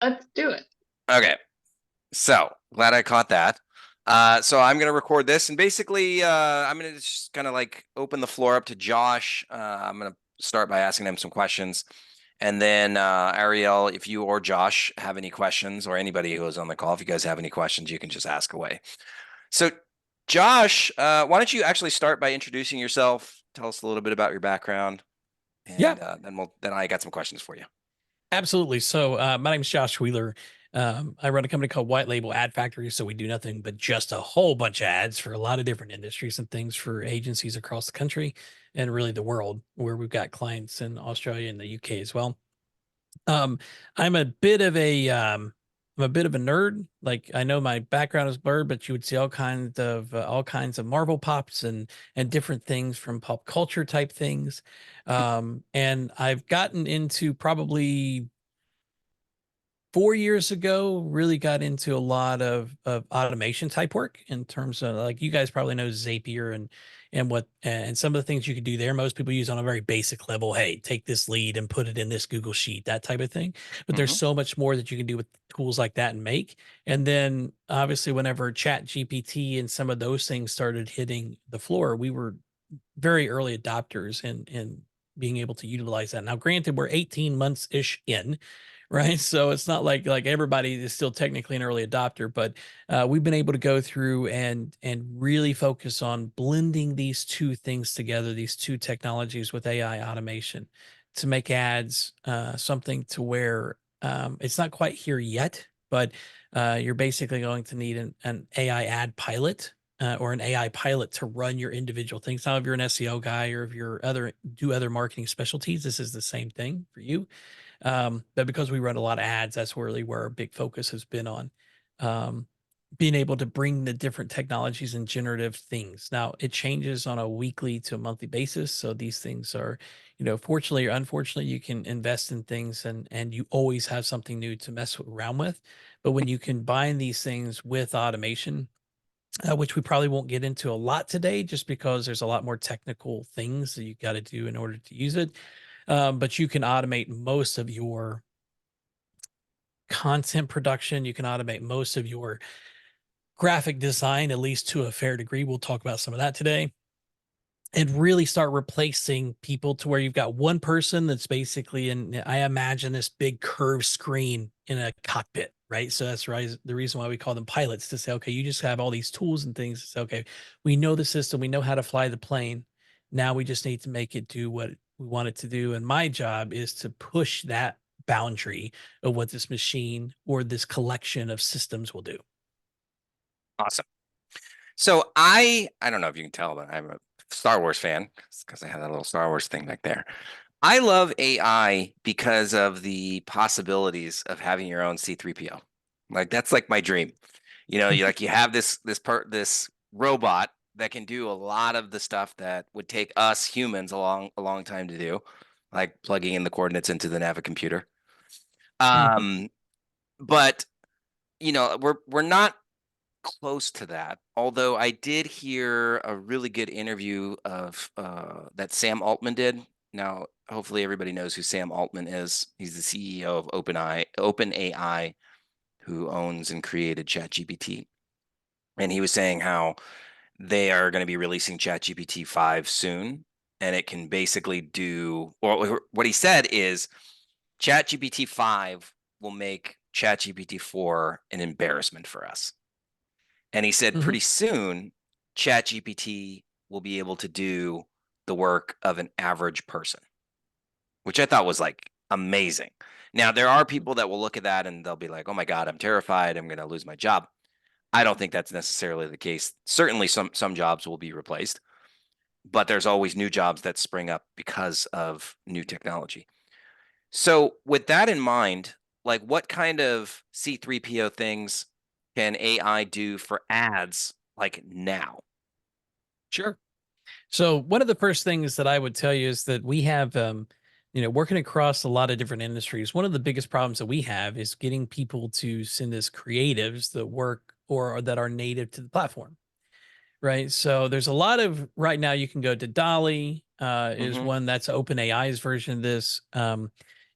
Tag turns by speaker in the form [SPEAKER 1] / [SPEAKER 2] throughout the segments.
[SPEAKER 1] Let's do it.
[SPEAKER 2] Okay, so glad I caught that. So I'm gonna record this, and basically, I'm gonna just kind of like open the floor up to Josh. I'm gonna start by asking him some questions, and then Ariel, if you or Josh have any questions, or anybody who is on the call, if you guys have any questions, you can just ask away. So, Josh, why don't you actually start by introducing yourself? Tell us a little bit about your background,
[SPEAKER 1] Yeah,
[SPEAKER 2] and then I got some questions for you.
[SPEAKER 1] absolutely. So, my name is Josh Wheeler. I run a company called White Label Ad Factory. So we do nothing but just a whole bunch of ads for a lot of different industries and things for agencies across the country and really the world, where we've got clients in Australia and the UK as well. Um, I'm a bit of a I'm a bit of a nerd. Like, I know my background is blurred, but you would see all kinds of Marvel pops and different things from pop culture type things. And I've gotten into probably 4 years ago, really got into a lot of automation type work in terms of, like, you guys probably know Zapier and some of the things you could do there. Most people use on a very basic level. Hey, take this lead and put it in this Google Sheet, that type of thing. But there's
[SPEAKER 2] Hmm.
[SPEAKER 1] so much more that you can do with tools like that and make. And then obviously, whenever Chat GPT and some of those things started hitting the floor, we were very early adopters in being able to utilize that. Now, granted, we're 18 months ish in, right? So it's not like everybody is still technically an early adopter, but we've been able to go through and really focus on blending these two things together, these two technologies with AI automation to make ads something to where it's not quite here yet, but you're basically going to need an AI ad pilot or an AI pilot to run your individual things. Now, if you're an SEO guy or if you're other marketing specialties, this is the same thing for you. But because we run a lot of ads, that's really where our big focus has been on um, being able to bring the different technologies and generative things. Now, it changes on a weekly to a monthly basis. So these things are, fortunately or unfortunately, you can invest in things and you always have something new to mess around with. But when you combine these things with automation, which we probably won't get into a lot today, just because there's a lot more technical things that you got to do in order to use it. But you can automate most of your content production. You can automate most of your graphic design, at least to a fair degree. We'll talk about some of that today and really start replacing people to where you've got one person that's basically in, I imagine, this big curved screen in a cockpit, right? So that's right, the reason why we call them pilots, to say, okay, you just have all these tools and things to say, okay, we know the system, we know how to fly the plane. Now we just need to make it do what we want it to do. And my job is to push that boundary of what this machine or this collection of systems will do.
[SPEAKER 2] Awesome. So I don't know if you can tell, but I'm a Star Wars fan because I have that little Star Wars thing back there. I love AI because of the possibilities of having your own C3PO. Like that's like my dream. You have this robot that can do a lot of the stuff that would take us humans a long time to do, like plugging in the coordinates into the Navi computer.
[SPEAKER 1] Mhm.
[SPEAKER 2] Um, but we're not close to that. Although I did hear a really good interview of that Sam Altman did. Now, hopefully, everybody knows who Sam Altman is. He's the CEO of OpenAI, who owns and created ChatGPT. And he was saying how they are going to be releasing ChatGPT 5 soon, and it can basically do, or what he said is ChatGPT 5 will make ChatGPT 4 an embarrassment for us. And he said
[SPEAKER 1] Mhm.
[SPEAKER 2] pretty soon, ChatGPT will be able to do the work of an average person, which I thought was like amazing. Now, there are people that will look at that and they'll be like, oh my God, I'm terrified. I'm going to lose my job. I don't think that's necessarily the case. Certainly, some jobs will be replaced, but there's always new jobs that spring up because of new technology. So, with that in mind, like what kind of C3PO things can AI do for ads like now?
[SPEAKER 1] Sure. So one of the first things that I would tell you is that we have, working across a lot of different industries. One of the biggest problems that we have is getting people to send us creatives that work or that are native to the platform, right? So there's a lot of right now. You can go to Dolly, is
[SPEAKER 2] Hmm.
[SPEAKER 1] one that's OpenAI's version of this.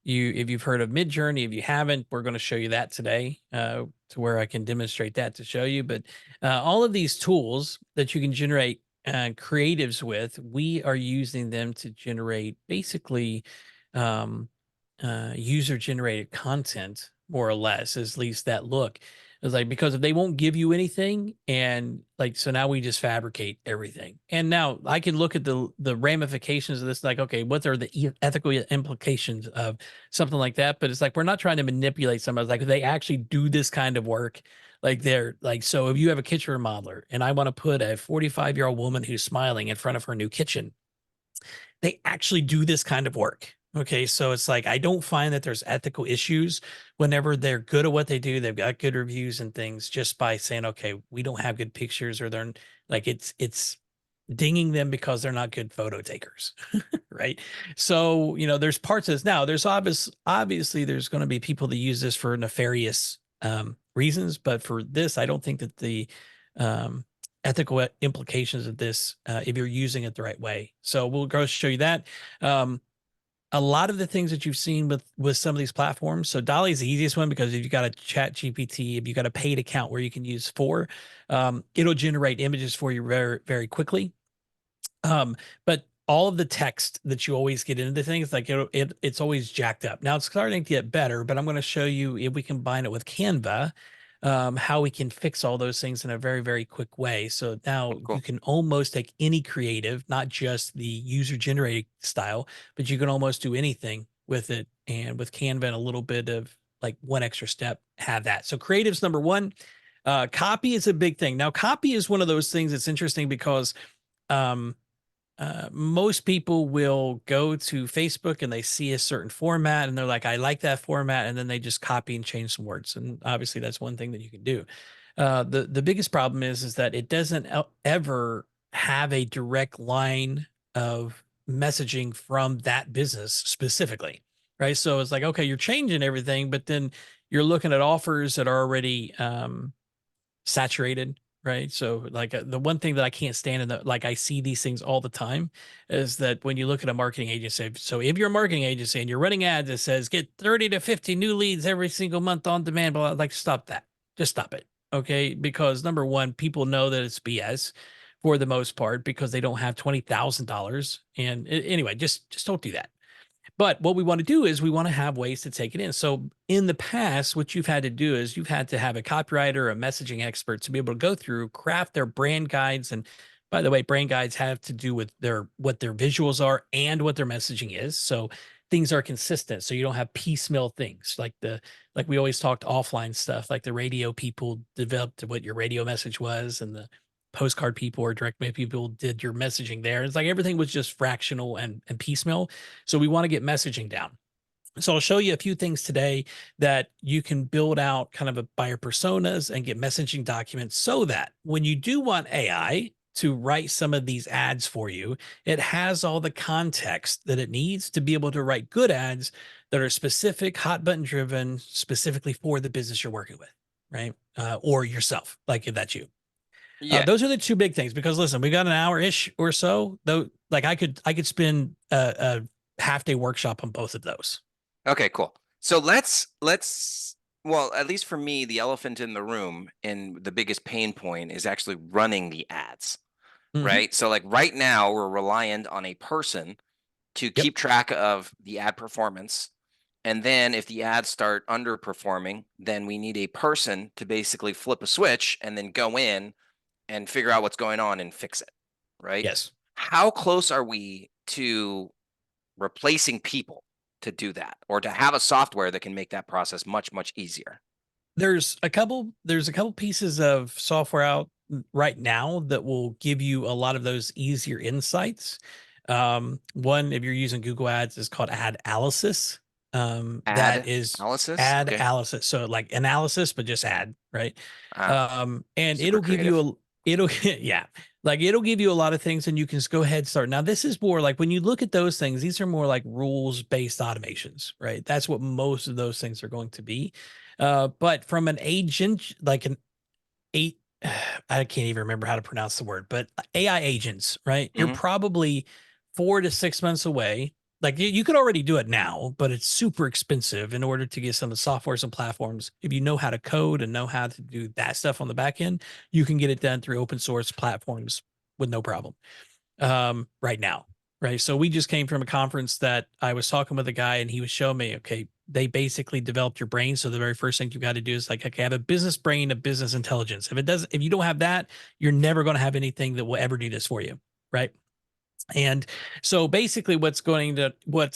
[SPEAKER 1] if you've heard of MidJourney. If you haven't, we're going to show you that today, to where I can demonstrate that to show you. But all of these tools that you can generate creatives with, we are using them to generate basically um, user generated content, more or less, at least that look. It's like, because if they won't give you anything, and like, so now we just fabricate everything. And now I can look at the ramifications of this, like, okay, what are the ethical implications of something like that? But it's like, we're not trying to manipulate somebody. It's like, they actually do this kind of work. Like, they're like, so if you have a kitchen remodeler and I want to put a 45-year-old woman who's smiling in front of her new kitchen, they actually do this kind of work. Okay. So it's like, I don't find that there's ethical issues whenever they're good at what they do. They've got good reviews and things, just by saying, okay, we don't have good pictures, or they're like, it's dinging them because they're not good photo takers. Right. So, there's parts of this. Now there's obviously there's going to be people that use this for nefarious reasons, but for this, I don't think that the um, ethical implications of this, if you're using it the right way. So we'll go show you that. Um, a lot of the things that you've seen with some of these platforms. So Dolly is the easiest one, because if you got a chat GPT, if you got a paid account where you can use four, it'll generate images for you very, very quickly. But all of the text that you always get into things, like it's always jacked up. Now it's starting to get better, but I'm going to show you, if we combine it with Canva, how we can fix all those things in a very, very quick way. So
[SPEAKER 2] Oh,
[SPEAKER 1] now you
[SPEAKER 2] cool.
[SPEAKER 1] can almost take any creative, not just the user generated style, but you can almost do anything with it. And with Canva and a little bit of like one extra step, have that. So creative's number one. Copy is a big thing. Now, copy is one of those things that's interesting because um, most people will go to Facebook and they see a certain format and they're like, I like that format. And then they just copy and change some words. And obviously that's one thing that you can do. The biggest problem is that it doesn't ever have a direct line of messaging from that business specifically. Right. So it's like, okay, you're changing everything, but then you're looking at offers that are already, saturated, right? So like, the one thing that I can't stand, in the like, I see these things all the time, is that when you look at a marketing agency, so if you're a marketing agency and you're running ads that says get 30 to 50 new leads every single month on demand, blah, like, stop that. Just stop it. Okay. Because number one, people know that it's BS for the most part, because they don't have $20,000. And anyway, just don't do that. But what we want to do is we want to have ways to take it in. So in the past, what you've had to do is you've had to have a copywriter, a messaging expert, to be able to go through, craft their brand guides. And by the way, brand guides have to do with what their visuals are and what their messaging is. So things are consistent. So you don't have piecemeal things, like we always talked offline stuff, like the radio people developed what your radio message was, and the postcard people or direct mail people did your messaging there. It's like everything was just fractional and piecemeal. So we want to get messaging down. So I'll show you a few things today that you can build out kind of a buyer personas and get messaging documents, so that when you do want AI to write some of these ads for you, it has all the context that it needs to be able to write good ads that are specific, hot button driven, specifically for the business you're working with, right? Or yourself, like if that's you.
[SPEAKER 2] Yeah.
[SPEAKER 1] Those are the two big things, because listen, we got an hour ish or so, though. Like I could spend a half day workshop on both of those.
[SPEAKER 2] Okay, cool. So let's well, at least for me, the elephant in the room and the biggest pain point is actually running the ads,
[SPEAKER 1] Mhm.
[SPEAKER 2] right? So like right now we're reliant on a person to
[SPEAKER 1] Yep.
[SPEAKER 2] keep track of the ad performance. And then if the ads start underperforming, then we need a person to basically flip a switch and then go in and figure out what's going on and fix it, right?
[SPEAKER 1] Yes.
[SPEAKER 2] How close are we to replacing people to do that, or to have a software that can make that process much, much easier?
[SPEAKER 1] There's a couple pieces of software out right now that will give you a lot of those easier insights. One, if you're using Google Ads, is called Ad Analysis. That
[SPEAKER 2] Ad
[SPEAKER 1] is
[SPEAKER 2] analysis?
[SPEAKER 1] Ad
[SPEAKER 2] Okay.
[SPEAKER 1] Analysis. So like analysis, but just ad, right?
[SPEAKER 2] Ah,
[SPEAKER 1] And
[SPEAKER 2] super
[SPEAKER 1] it'll give
[SPEAKER 2] creative.
[SPEAKER 1] you it'll yeah, like it'll give you a lot of things, and you can just go ahead and start. Now, this is more like, when you look at those things, these are more like rules based automations, right? That's what most of those things are going to be. But from an agent, like an eight, I can't even remember how to pronounce the word, but AI agents, right? You're
[SPEAKER 2] Mhm.
[SPEAKER 1] probably 4 to 6 months away Like you could already do it now, but it's super expensive in order to get some of the softwares and platforms. If you know how to code and know how to do that stuff on the back end, you can get it done through open source platforms with no problem right now. Right. So we just came from a conference that I was talking with a guy and he was showing me, okay, they basically developed your brain. So the very first thing you got to do is like, okay, I have a business brain of business intelligence. If you don't have that, you're never going to have anything that will ever do this for you. Right. And so basically what's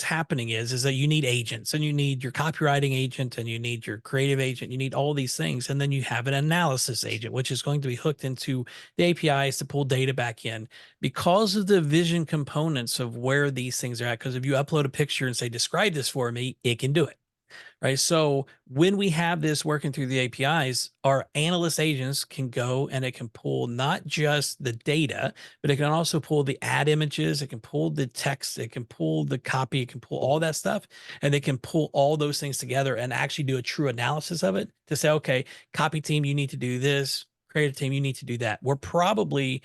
[SPEAKER 1] happening is that you need agents and you need your copywriting agent and you need your creative agent, you need all these things. And then you have an analysis agent, which is going to be hooked into the APIs to pull data back in because of the vision components of where these things are at. Because if you upload a picture and say, describe this for me, it can do it. Right. So when we have this working through the APIs, our analyst agents can go and it can pull not just the data, but it can also pull the ad images, it can pull the text, it can pull the copy, it can pull all that stuff, and it can pull all those things together and actually do a true analysis of it to say, okay, copy team, you need to do this, creative team, you need to do that. We're probably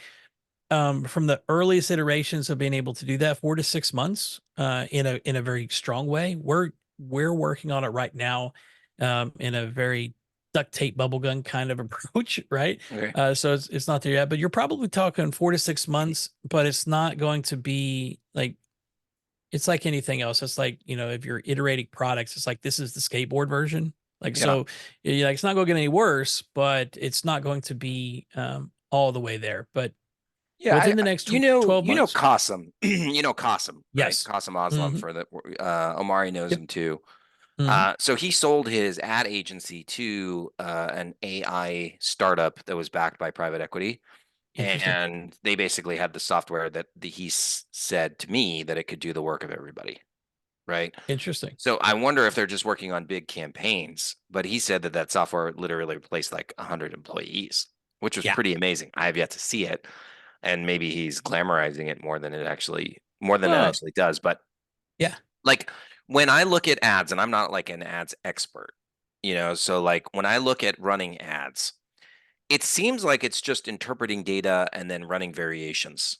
[SPEAKER 1] from the earliest iterations of being able to do that 4 to 6 months in a very strong way. We're working on it right now in a very duct tape bubblegum kind of approach, right?
[SPEAKER 2] Okay.
[SPEAKER 1] So it's not there yet, but you're probably talking 4 to 6 months, but it's not going to be like it's like anything else. It's like, if you're iterating products, it's like this is the skateboard version. Like
[SPEAKER 2] Yeah.
[SPEAKER 1] so, like it's not going to get any worse, but it's not going to be all the way there. But
[SPEAKER 2] Yeah,
[SPEAKER 1] within the next 12 months?
[SPEAKER 2] Qasim, Qasim, right?
[SPEAKER 1] Yes.
[SPEAKER 2] Qasim Aslam
[SPEAKER 1] Mhm.
[SPEAKER 2] for the Omari knows
[SPEAKER 1] Yep.
[SPEAKER 2] him too.
[SPEAKER 1] Mhm.
[SPEAKER 2] So he sold his ad agency to an AI startup that was backed by private equity,
[SPEAKER 1] Interesting.
[SPEAKER 2] and they basically had the software that said to me that it could do the work of everybody, right?
[SPEAKER 1] Interesting.
[SPEAKER 2] So I wonder if they're just working on big campaigns, but he said that that software literally replaced like 100 employees, which was
[SPEAKER 1] Yeah.
[SPEAKER 2] pretty amazing. I have yet to see it, and maybe he's glamorizing it more than it
[SPEAKER 1] Well,
[SPEAKER 2] actually does. But
[SPEAKER 1] yeah.
[SPEAKER 2] like when I look at ads, and I'm not like an ads expert, so like when I look at running ads, it seems like it's just interpreting data and then running variations,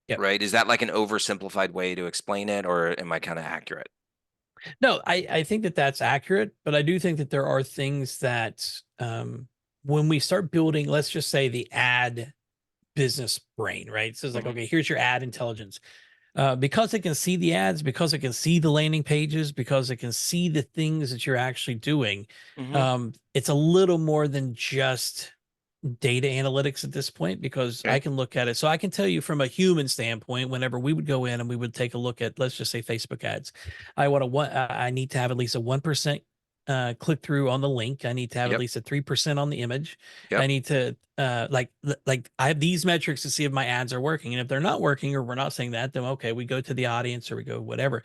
[SPEAKER 1] Yep.
[SPEAKER 2] right? Is that like an oversimplified way to explain it, or am I kind of accurate?
[SPEAKER 1] No, I think that that's accurate, but I do think that there are things that when we start building, let's just say the ad business brain, right? So it's like,
[SPEAKER 2] Hmm.
[SPEAKER 1] okay, here's your ad intelligence. Because it can see the ads, because it can see the landing pages, because it can see the things that you're actually doing,
[SPEAKER 2] Hmm.
[SPEAKER 1] it's a little more than just data analytics at this point because I
[SPEAKER 2] Okay.
[SPEAKER 1] can look at it. So I can tell you from a human standpoint, whenever we would go in and we would take a look at, let's just say Facebook ads, I need to have at least a 1% click through on the link. I need to have at
[SPEAKER 2] Yep.
[SPEAKER 1] least a 3% on the image. I
[SPEAKER 2] Yep.
[SPEAKER 1] need to like I have these metrics to see if my ads are working. And if they're not working or we're not saying that, then okay, we go to the audience or we go whatever.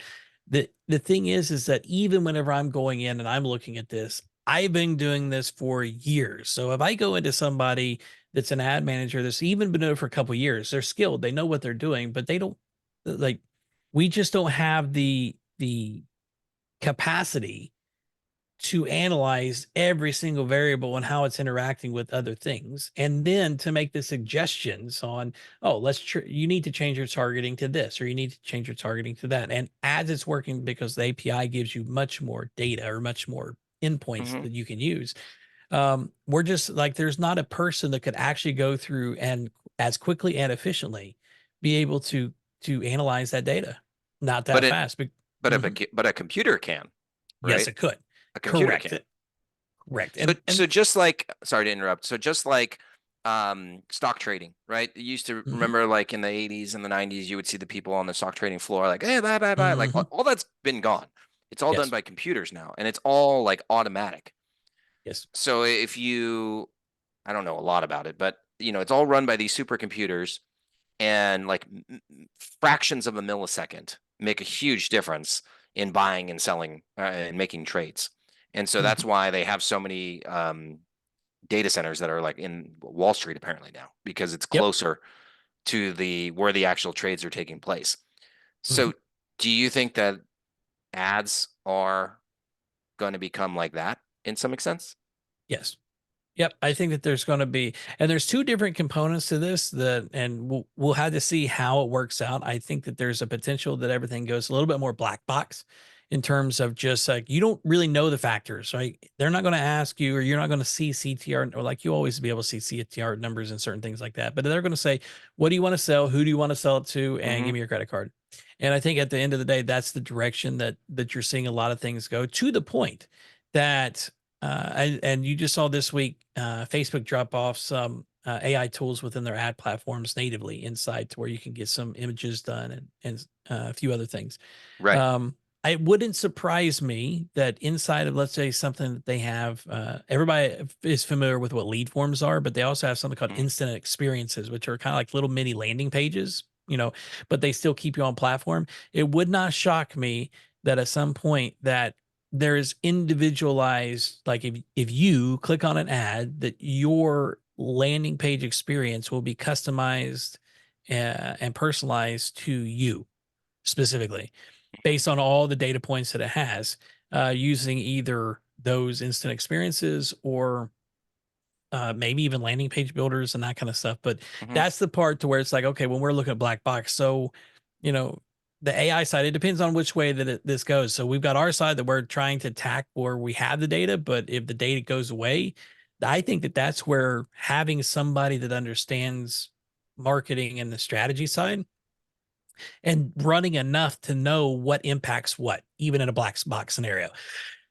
[SPEAKER 1] The thing is that even whenever I'm going in and I'm looking at this, I've been doing this for years. So if I go into somebody that's an ad manager that's even been doing it for a couple of years, they're skilled, they know what they're doing, but they don't like we just don't have the capacity to analyze every single variable and how it's interacting with other things and then to make the suggestions on oh you need to change your targeting to this or you need to change your targeting to that and as it's working because the API gives you much more data or much more endpoints
[SPEAKER 2] Hmm.
[SPEAKER 1] that you can use. We're just like there's not a person that could actually go through and as quickly and efficiently be able to analyze that data, not
[SPEAKER 2] But
[SPEAKER 1] that
[SPEAKER 2] it,
[SPEAKER 1] fast.
[SPEAKER 2] but but a computer can,
[SPEAKER 1] Yes,
[SPEAKER 2] right?
[SPEAKER 1] it could.
[SPEAKER 2] A computer
[SPEAKER 1] Correct
[SPEAKER 2] can.
[SPEAKER 1] it. Correct.
[SPEAKER 2] So
[SPEAKER 1] And
[SPEAKER 2] just like, sorry to interrupt. So just like stock trading, right? You used to
[SPEAKER 1] mhm,
[SPEAKER 2] remember like in the 80s and the 90s, you would see the people on the stock trading floor like, hey, bye, bye, bye. Like
[SPEAKER 1] mhm.
[SPEAKER 2] all that's been gone. It's all done
[SPEAKER 1] Yes.
[SPEAKER 2] by computers now, and it's all like automatic.
[SPEAKER 1] Yes.
[SPEAKER 2] So if you, I don't know a lot about it, but it's all run by these supercomputers, and like fractions of a millisecond make a huge difference in buying and selling and making trades. And so that's
[SPEAKER 1] Mhm,
[SPEAKER 2] why they have so many data centers that are like in Wall Street apparently now because it's
[SPEAKER 1] yep.
[SPEAKER 2] closer to the where the actual trades are taking place.
[SPEAKER 1] Mhm,
[SPEAKER 2] So do you think that ads are going to become like that in some sense?
[SPEAKER 1] yes. Yep, I think that there's going to be, and there's two different components to this that, and we'll have to see how it works out. I think that there's a potential that everything goes a little bit more black box in terms of just like you don't really know the factors, right? They're not going to ask you, or you're not going to see CTR, or like you always be able to see CTR numbers and certain things like that. But they're going to say, what do you want to sell? Who do you want to sell it to? And
[SPEAKER 2] Hmm.
[SPEAKER 1] give me your credit card. And I think at the end of the day, that's the direction that you're seeing a lot of things go, to the point that and you just saw this week, Facebook drop off some AI tools within their ad platforms natively inside, to where you can get some images done, and a few other things.
[SPEAKER 2] Right.
[SPEAKER 1] Um, it wouldn't surprise me that inside of, let's say, something that they have, everybody is familiar with what lead forms are, but they also have something called
[SPEAKER 2] Hmm.
[SPEAKER 1] instant experiences, which are kind of like little mini landing pages, but they still keep you on platform. It would not shock me that at some point that there is individualized, like if you click on an ad, that your landing page experience will be customized and personalized to you specifically, based on all the data points that it has, using either those instant experiences or maybe even landing page builders and that kind of stuff. But
[SPEAKER 2] Hmm.
[SPEAKER 1] that's the part to where it's like, okay, when we're looking at black box, so you know, the AI side, it depends on which way that this goes. So we've got our side that we're trying to tack where we have the data, but if the data goes away, I think that that's where having somebody that understands marketing and the strategy side and running enough to know what impacts what, even in a black box scenario.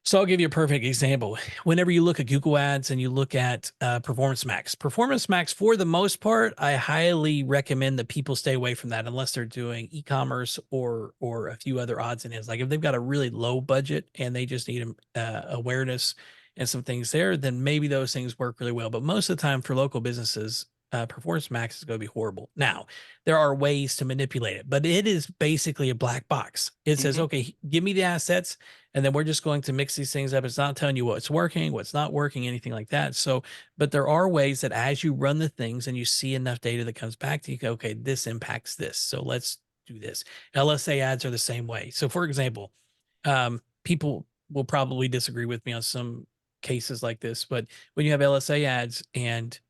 [SPEAKER 1] So I'll give you a perfect example. Whenever you look at Google Ads and you look at Performance Max, for the most part, I highly recommend that people stay away from that unless they're doing e-commerce or a few other odds and ends. Like if they've got a really low budget and they just need awareness and some things there, then maybe those things work really well. But most of the time for local businesses, Performance Max is going to be horrible. Now, there are ways to manipulate it, but it is basically a black box. It says,
[SPEAKER 2] Hmm.
[SPEAKER 1] okay, give me the assets, and then we're just going to mix these things up. It's not telling you what's working, what's not working, anything like that. So, but there are ways that as you run the things and you see enough data that comes back to you, go, okay, this impacts this. So let's do this. LSA ads are the same way. So, for example, people will probably disagree with me on some cases like this, but when you have LSA ads and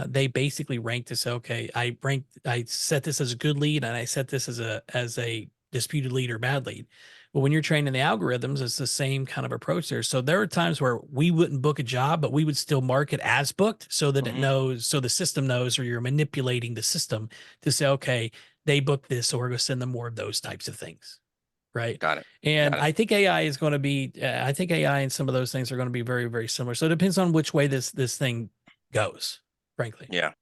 [SPEAKER 1] they basically rank to say, okay, I set this as a good lead and I set this as a disputed lead or bad lead. But when you're training the algorithms, it's the same kind of approach there. So there are times where we wouldn't book a job, but we would still mark it as booked so that it
[SPEAKER 2] Hmm.
[SPEAKER 1] knows, so the system knows, or you're manipulating the system to say, okay, they booked this, so we're going to send them more of those types of things. Right.
[SPEAKER 2] Got it.
[SPEAKER 1] And
[SPEAKER 2] Got it.
[SPEAKER 1] I think AI is going to be, I think AI and some of those things are going to be very, very similar. So it depends on which way this thing goes, frankly.
[SPEAKER 2] Yeah.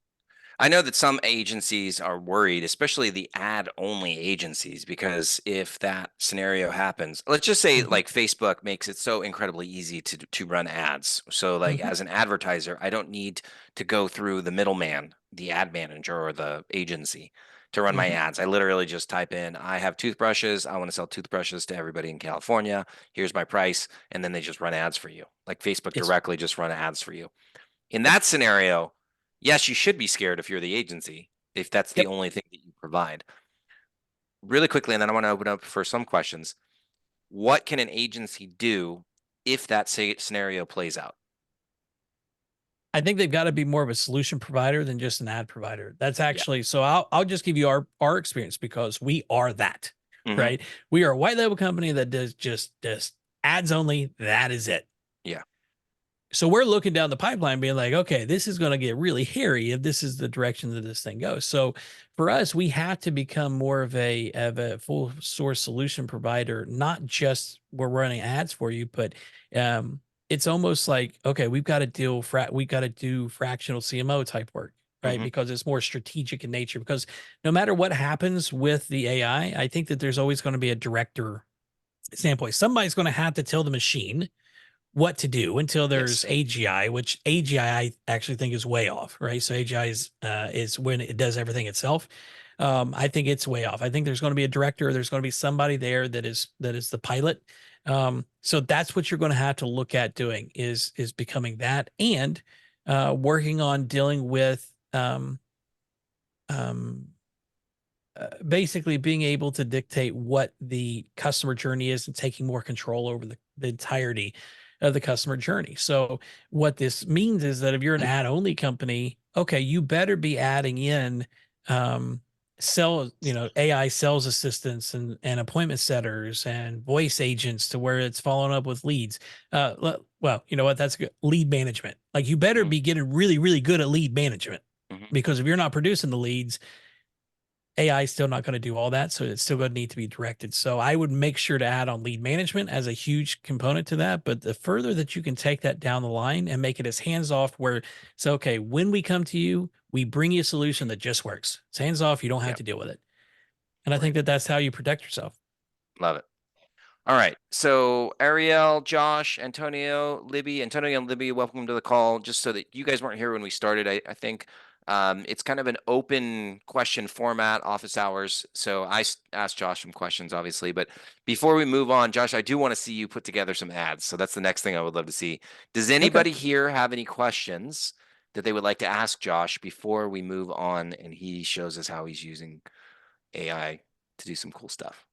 [SPEAKER 2] I know that some agencies are worried, especially the ad only agencies, because if that scenario happens, let's just say
[SPEAKER 1] Hmm.
[SPEAKER 2] like Facebook makes it so incredibly easy to run ads. So like
[SPEAKER 1] Hmm.
[SPEAKER 2] as an advertiser, I don't need to go through the middleman, the ad manager or the agency to run my
[SPEAKER 1] Hmm.
[SPEAKER 2] ads. I literally just type in, I have toothbrushes, I want to sell toothbrushes to everybody in California. Here's my price, and then they just run ads for you. Like Facebook
[SPEAKER 1] Yes.
[SPEAKER 2] directly just run ads for you. In
[SPEAKER 1] Yep.
[SPEAKER 2] that scenario, yes, you should be scared if you're the agency, if that's the
[SPEAKER 1] Yep.
[SPEAKER 2] only thing that you provide. Really quickly, and then I want to open up for some questions. What can an agency do if that scenario plays out?
[SPEAKER 1] I think they've got to be more of a solution provider than just an ad provider. That's
[SPEAKER 2] Yeah.
[SPEAKER 1] actually, so I'll just give you our experience because we are that,
[SPEAKER 2] Hmm.
[SPEAKER 1] right? We are a white label company that does just ads only. That is it.
[SPEAKER 2] Yeah.
[SPEAKER 1] So we're looking down the pipeline being like, okay, this is going to get really hairy if this is the direction that this thing goes. So for us, we have to become more of a full source solution provider, not just we're running ads for you, but it's almost like, okay, we've got to do fractional CMO type work, right?
[SPEAKER 2] Hmm.
[SPEAKER 1] Because it's more strategic in nature, because no matter what happens with the AI, I think that there's always going to be a director standpoint. Somebody's going to have to tell the machine what to do until there's
[SPEAKER 2] Yes.
[SPEAKER 1] AGI, which AGI I actually think is way off, right? So AGI is when it does everything itself. I think it's way off. I think there's going to be a director, there's going to be somebody there that is the pilot. So that's what you're going to have to look at doing is becoming that, and working on dealing with um, basically being able to dictate what the customer journey is and taking more control over the entirety. of the customer journey. So what this means is that if you're an ad only company, okay, you better be adding in um, AI sales assistants and appointment setters and voice agents to where it's following up with leads. Well, you know what? That's good. Lead management. Like you better
[SPEAKER 2] Mhm.
[SPEAKER 1] be getting really, really good at lead management
[SPEAKER 2] Mhm.
[SPEAKER 1] because if you're not producing the leads, AI is still not going to do all that. So it's still going to need to be directed. So I would make sure to add on lead management as a huge component to that. But the further that you can take that down the line and make it as hands off, where it's okay, when we come to you, we bring you a solution that just works. It's hands off. You don't have
[SPEAKER 2] Yeah.
[SPEAKER 1] to deal with it. And I
[SPEAKER 2] Right.
[SPEAKER 1] think that that's how you protect yourself.
[SPEAKER 2] Love it. All right. So Ariel, Josh, Antonio and Libby, welcome to the call. Just so that you guys weren't here when we started, I think it's kind of an open question format, office hours. So asked Josh some questions, obviously. But before we move on, Josh, I do want to see you put together some ads. So that's the next thing I would love to see. Does
[SPEAKER 1] Okay.
[SPEAKER 2] anybody here have any questions that they would like to ask Josh before we move on and he shows us how he's using AI to do some cool stuff?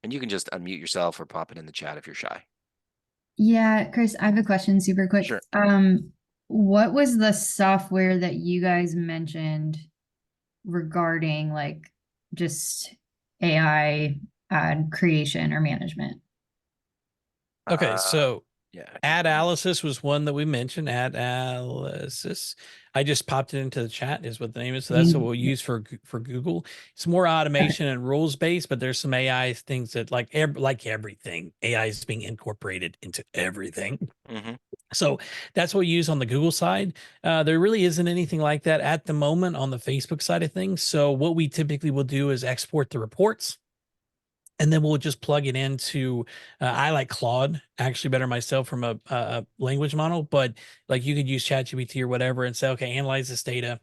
[SPEAKER 2] And you can just unmute yourself or pop it in the chat if you're shy.
[SPEAKER 3] Yeah, Chris, I have a question super quick.
[SPEAKER 2] Sure.
[SPEAKER 3] What was the software that you guys mentioned regarding like just AI ad creation or management?
[SPEAKER 1] Okay. So
[SPEAKER 2] Yeah, I can bring.
[SPEAKER 1] Analysis was one that we mentioned. Analysis. I just popped it into the chat is what the name is. So that's what we'll use for Google. It's more
[SPEAKER 3] Okay.
[SPEAKER 1] automation and rules based, but there's some AI things that like everything, AI is being incorporated into everything.
[SPEAKER 2] Mm-hmm.
[SPEAKER 1] So that's what we use on the Google side. There really isn't anything like that at the moment on the Facebook side of things. So what we typically will do is export the reports and then we'll just plug it into I like Claude actually better myself from a language model, but like you could use ChatGPT or whatever and say, okay, analyze this data.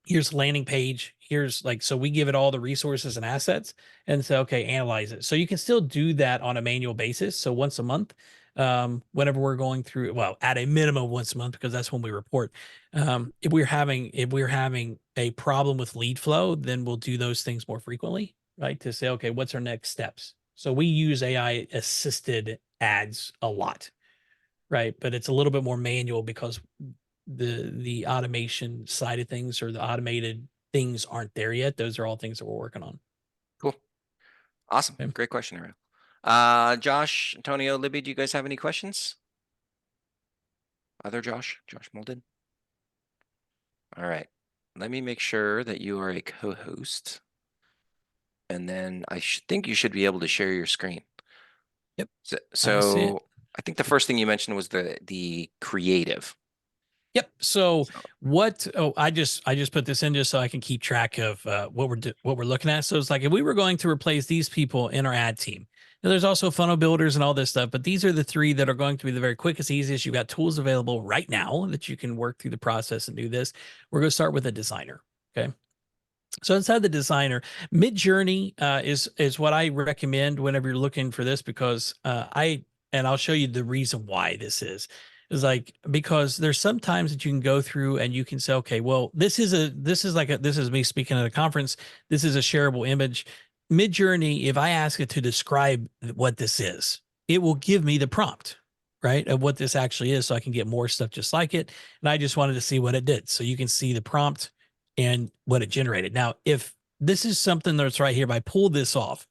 [SPEAKER 1] Here's a landing page. Here's like, so we give it all the resources and assets and say, okay, analyze it. So you can still do that on a manual basis. So once a month, whenever we're going through, well, at a minimum once a month, because that's when we report. If we're having a problem with lead flow, then we'll do those things more frequently, right? To say, okay, what's our next steps? So we use AI assisted ads a lot, right? But it's a little bit more manual because the automation side of things or the automated things aren't there yet. Those are all things that we're working on.
[SPEAKER 2] Cool. Awesome.
[SPEAKER 1] Okay.
[SPEAKER 2] Great question, Ariel. Josh, Antonio, Libby, do you guys have any questions? Other Josh Molden. All right. Let me make sure that you are a co-host. And then think you should be able to share your screen.
[SPEAKER 1] Yep.
[SPEAKER 2] So,
[SPEAKER 1] I see it.
[SPEAKER 2] so I think the first thing you mentioned was the creative.
[SPEAKER 1] Yep. So
[SPEAKER 2] So,
[SPEAKER 1] I just put this in just so I can keep track of what we're looking at. So it's like if we were going to replace these people in our ad team. Now there's also funnel builders and all this stuff, but these are the three that are going to be the very quickest, easiest. You've got tools available right now that you can work through the process and do this. We're going to start with a designer. Okay. So inside the designer, MidJourney is what I recommend whenever you're looking for this because I'll show you the reason why this is like because there's sometimes that you can go through and you can say, okay, well, this is me speaking at a conference. This is a shareable image. MidJourney, if I ask it to describe what this is, it will give me the prompt, right, of what this actually is, so I can get more stuff just like it. And I just wanted to see what it did, so you can see the prompt and what it generated. Now, if this is something that's right here, if I pull this off,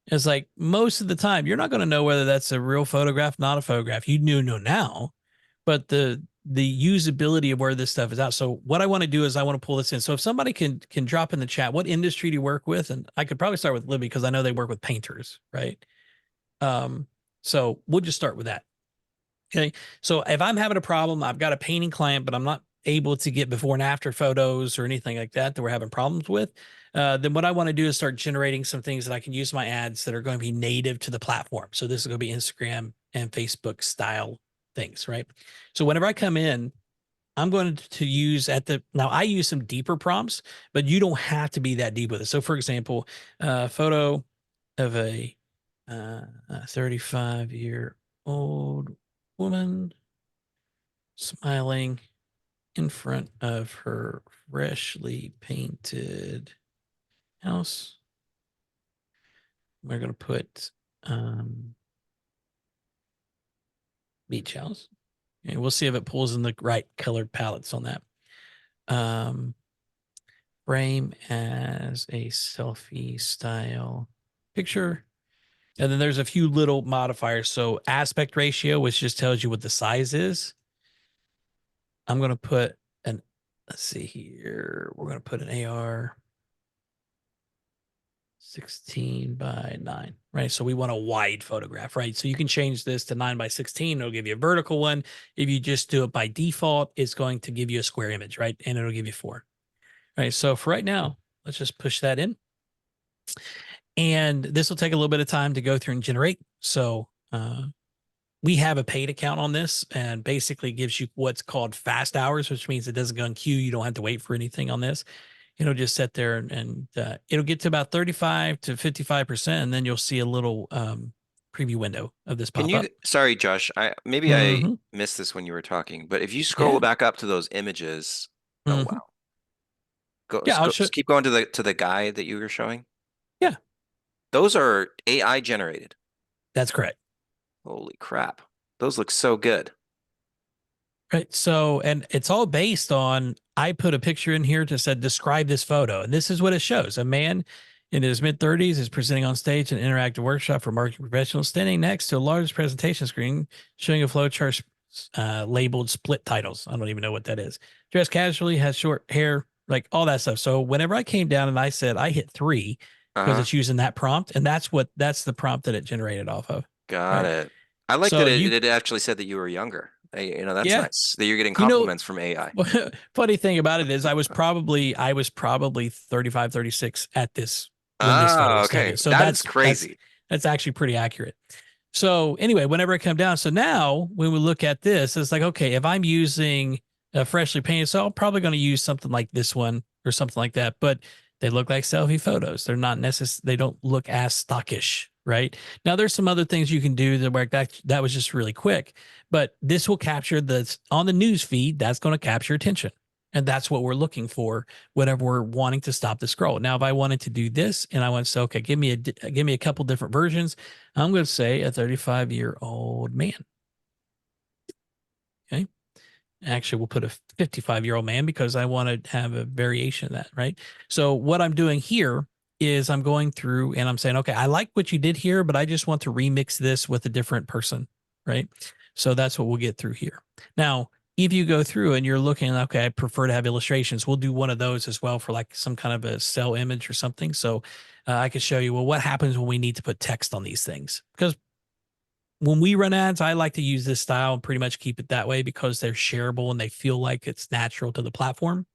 [SPEAKER 1] it's like most of the time you're not going to know whether that's a real photograph, not a photograph. You do know now, but the usability of where this stuff is out. So what I want to do is I want to pull this in. So if somebody can drop in the chat, what industry do you work with? And I could probably start with Libby because I know they work with painters, right? So we'll just start with that. Okay. So if I'm having a problem, I've got a painting client, but I'm not able to get before and after photos or anything like that we're having problems with, then what I want to do is start generating some things that I can use my ads that are going to be native to the platform. So this is going to be Instagram and Facebook style things, right? So whenever I come in, I'm going to use now I use some deeper prompts, but you don't have to be that deep with it. So for example, photo of a 35-year-old woman smiling in front of her freshly painted house. We're going to put beach house. And we'll see if it pulls in the right colored palettes on that. Frame as a selfie style picture. And then there's a few little modifiers. So aspect ratio, which just tells you what the size is. I'm going to put an, let's see here. We're going to put an AR 16 by 9, right? So we want a wide photograph, right? So you can change this to 9 by 16. It'll give you a vertical one. If you just do it by default, it's going to give you a square image, right? And it'll give you 4. All right. So for right now, let's just push that in. And this will take a little bit of time to go through and generate. So we have a paid account on this, and basically gives you what's called fast hours, which means it doesn't go in queue. You don't have to wait for anything on this. It'll just sit there and it'll get to about 35 to 55%. And then you'll see a little preview window of this
[SPEAKER 2] Can
[SPEAKER 1] pop
[SPEAKER 2] you,
[SPEAKER 1] up.
[SPEAKER 2] sorry, Josh, maybe I
[SPEAKER 1] Mhm.
[SPEAKER 2] missed this when you were talking, but if you scroll
[SPEAKER 1] Yeah.
[SPEAKER 2] back up to those images, oh
[SPEAKER 1] Mhm.
[SPEAKER 2] wow. Go,
[SPEAKER 1] Yeah. I'll show.
[SPEAKER 2] just keep going to the guy that you were showing.
[SPEAKER 1] Yeah,
[SPEAKER 2] Those are AI generated.
[SPEAKER 1] that's correct.
[SPEAKER 2] Holy crap. Those look so good.
[SPEAKER 1] Right. So, and it's all based on, I put a picture in here to said, describe this photo. And this is what it shows. A man in his mid-30s is presenting on stage an interactive workshop for marketing professionals, standing next to a large presentation screen showing a flowchart labeled split titles. I don't even know what that is. Dressed casually, has short hair, like all that stuff. So whenever I came down and I said I hit 3 because
[SPEAKER 2] Uh-huh.
[SPEAKER 1] it's using that prompt, and that's the prompt that it generated off of.
[SPEAKER 2] Got
[SPEAKER 1] Right.
[SPEAKER 2] it. I like that
[SPEAKER 1] So you,
[SPEAKER 2] it actually said that you were younger. That's
[SPEAKER 1] yeah,
[SPEAKER 2] nice that you're getting
[SPEAKER 1] you know,
[SPEAKER 2] compliments from AI.
[SPEAKER 1] funny thing about it is I was probably 35, 36 at this when this photo
[SPEAKER 2] Ah,
[SPEAKER 1] was
[SPEAKER 2] okay.
[SPEAKER 1] taken. So
[SPEAKER 2] That is
[SPEAKER 1] that's
[SPEAKER 2] crazy.
[SPEAKER 1] that's actually pretty accurate. So anyway, whenever I come down, so now when we look at this, it's like, okay, if I'm using a freshly painted, so I'm probably going to use something like this one or something like that, but they look like selfie photos. They're not they don't look as stockish, right? Now there's some other things you can do that work. That was just really quick, but this will capture the on the news feed. That's going to capture attention. And that's what we're looking for whenever we're wanting to stop the scroll. Now, if I wanted to do this and I want to say, okay, give me a couple different versions, I'm going to say a 35-year-old man. Okay. Actually, we'll put a 55-year-old man because I want to have a variation of that, right? So what I'm doing here is I'm going through and I'm saying, okay, I like what you did here, but I just want to remix this with a different person, right? So that's what we'll get through here. Now, if you go through and you're looking, okay, I prefer to have illustrations. We'll do one of those as well for like some kind of a cell image or something. So I could show you, well, what happens when we need to put text on these things? Because when we run ads, I like to use this style and pretty much keep it that way because they're shareable and they feel like it's natural to the platform.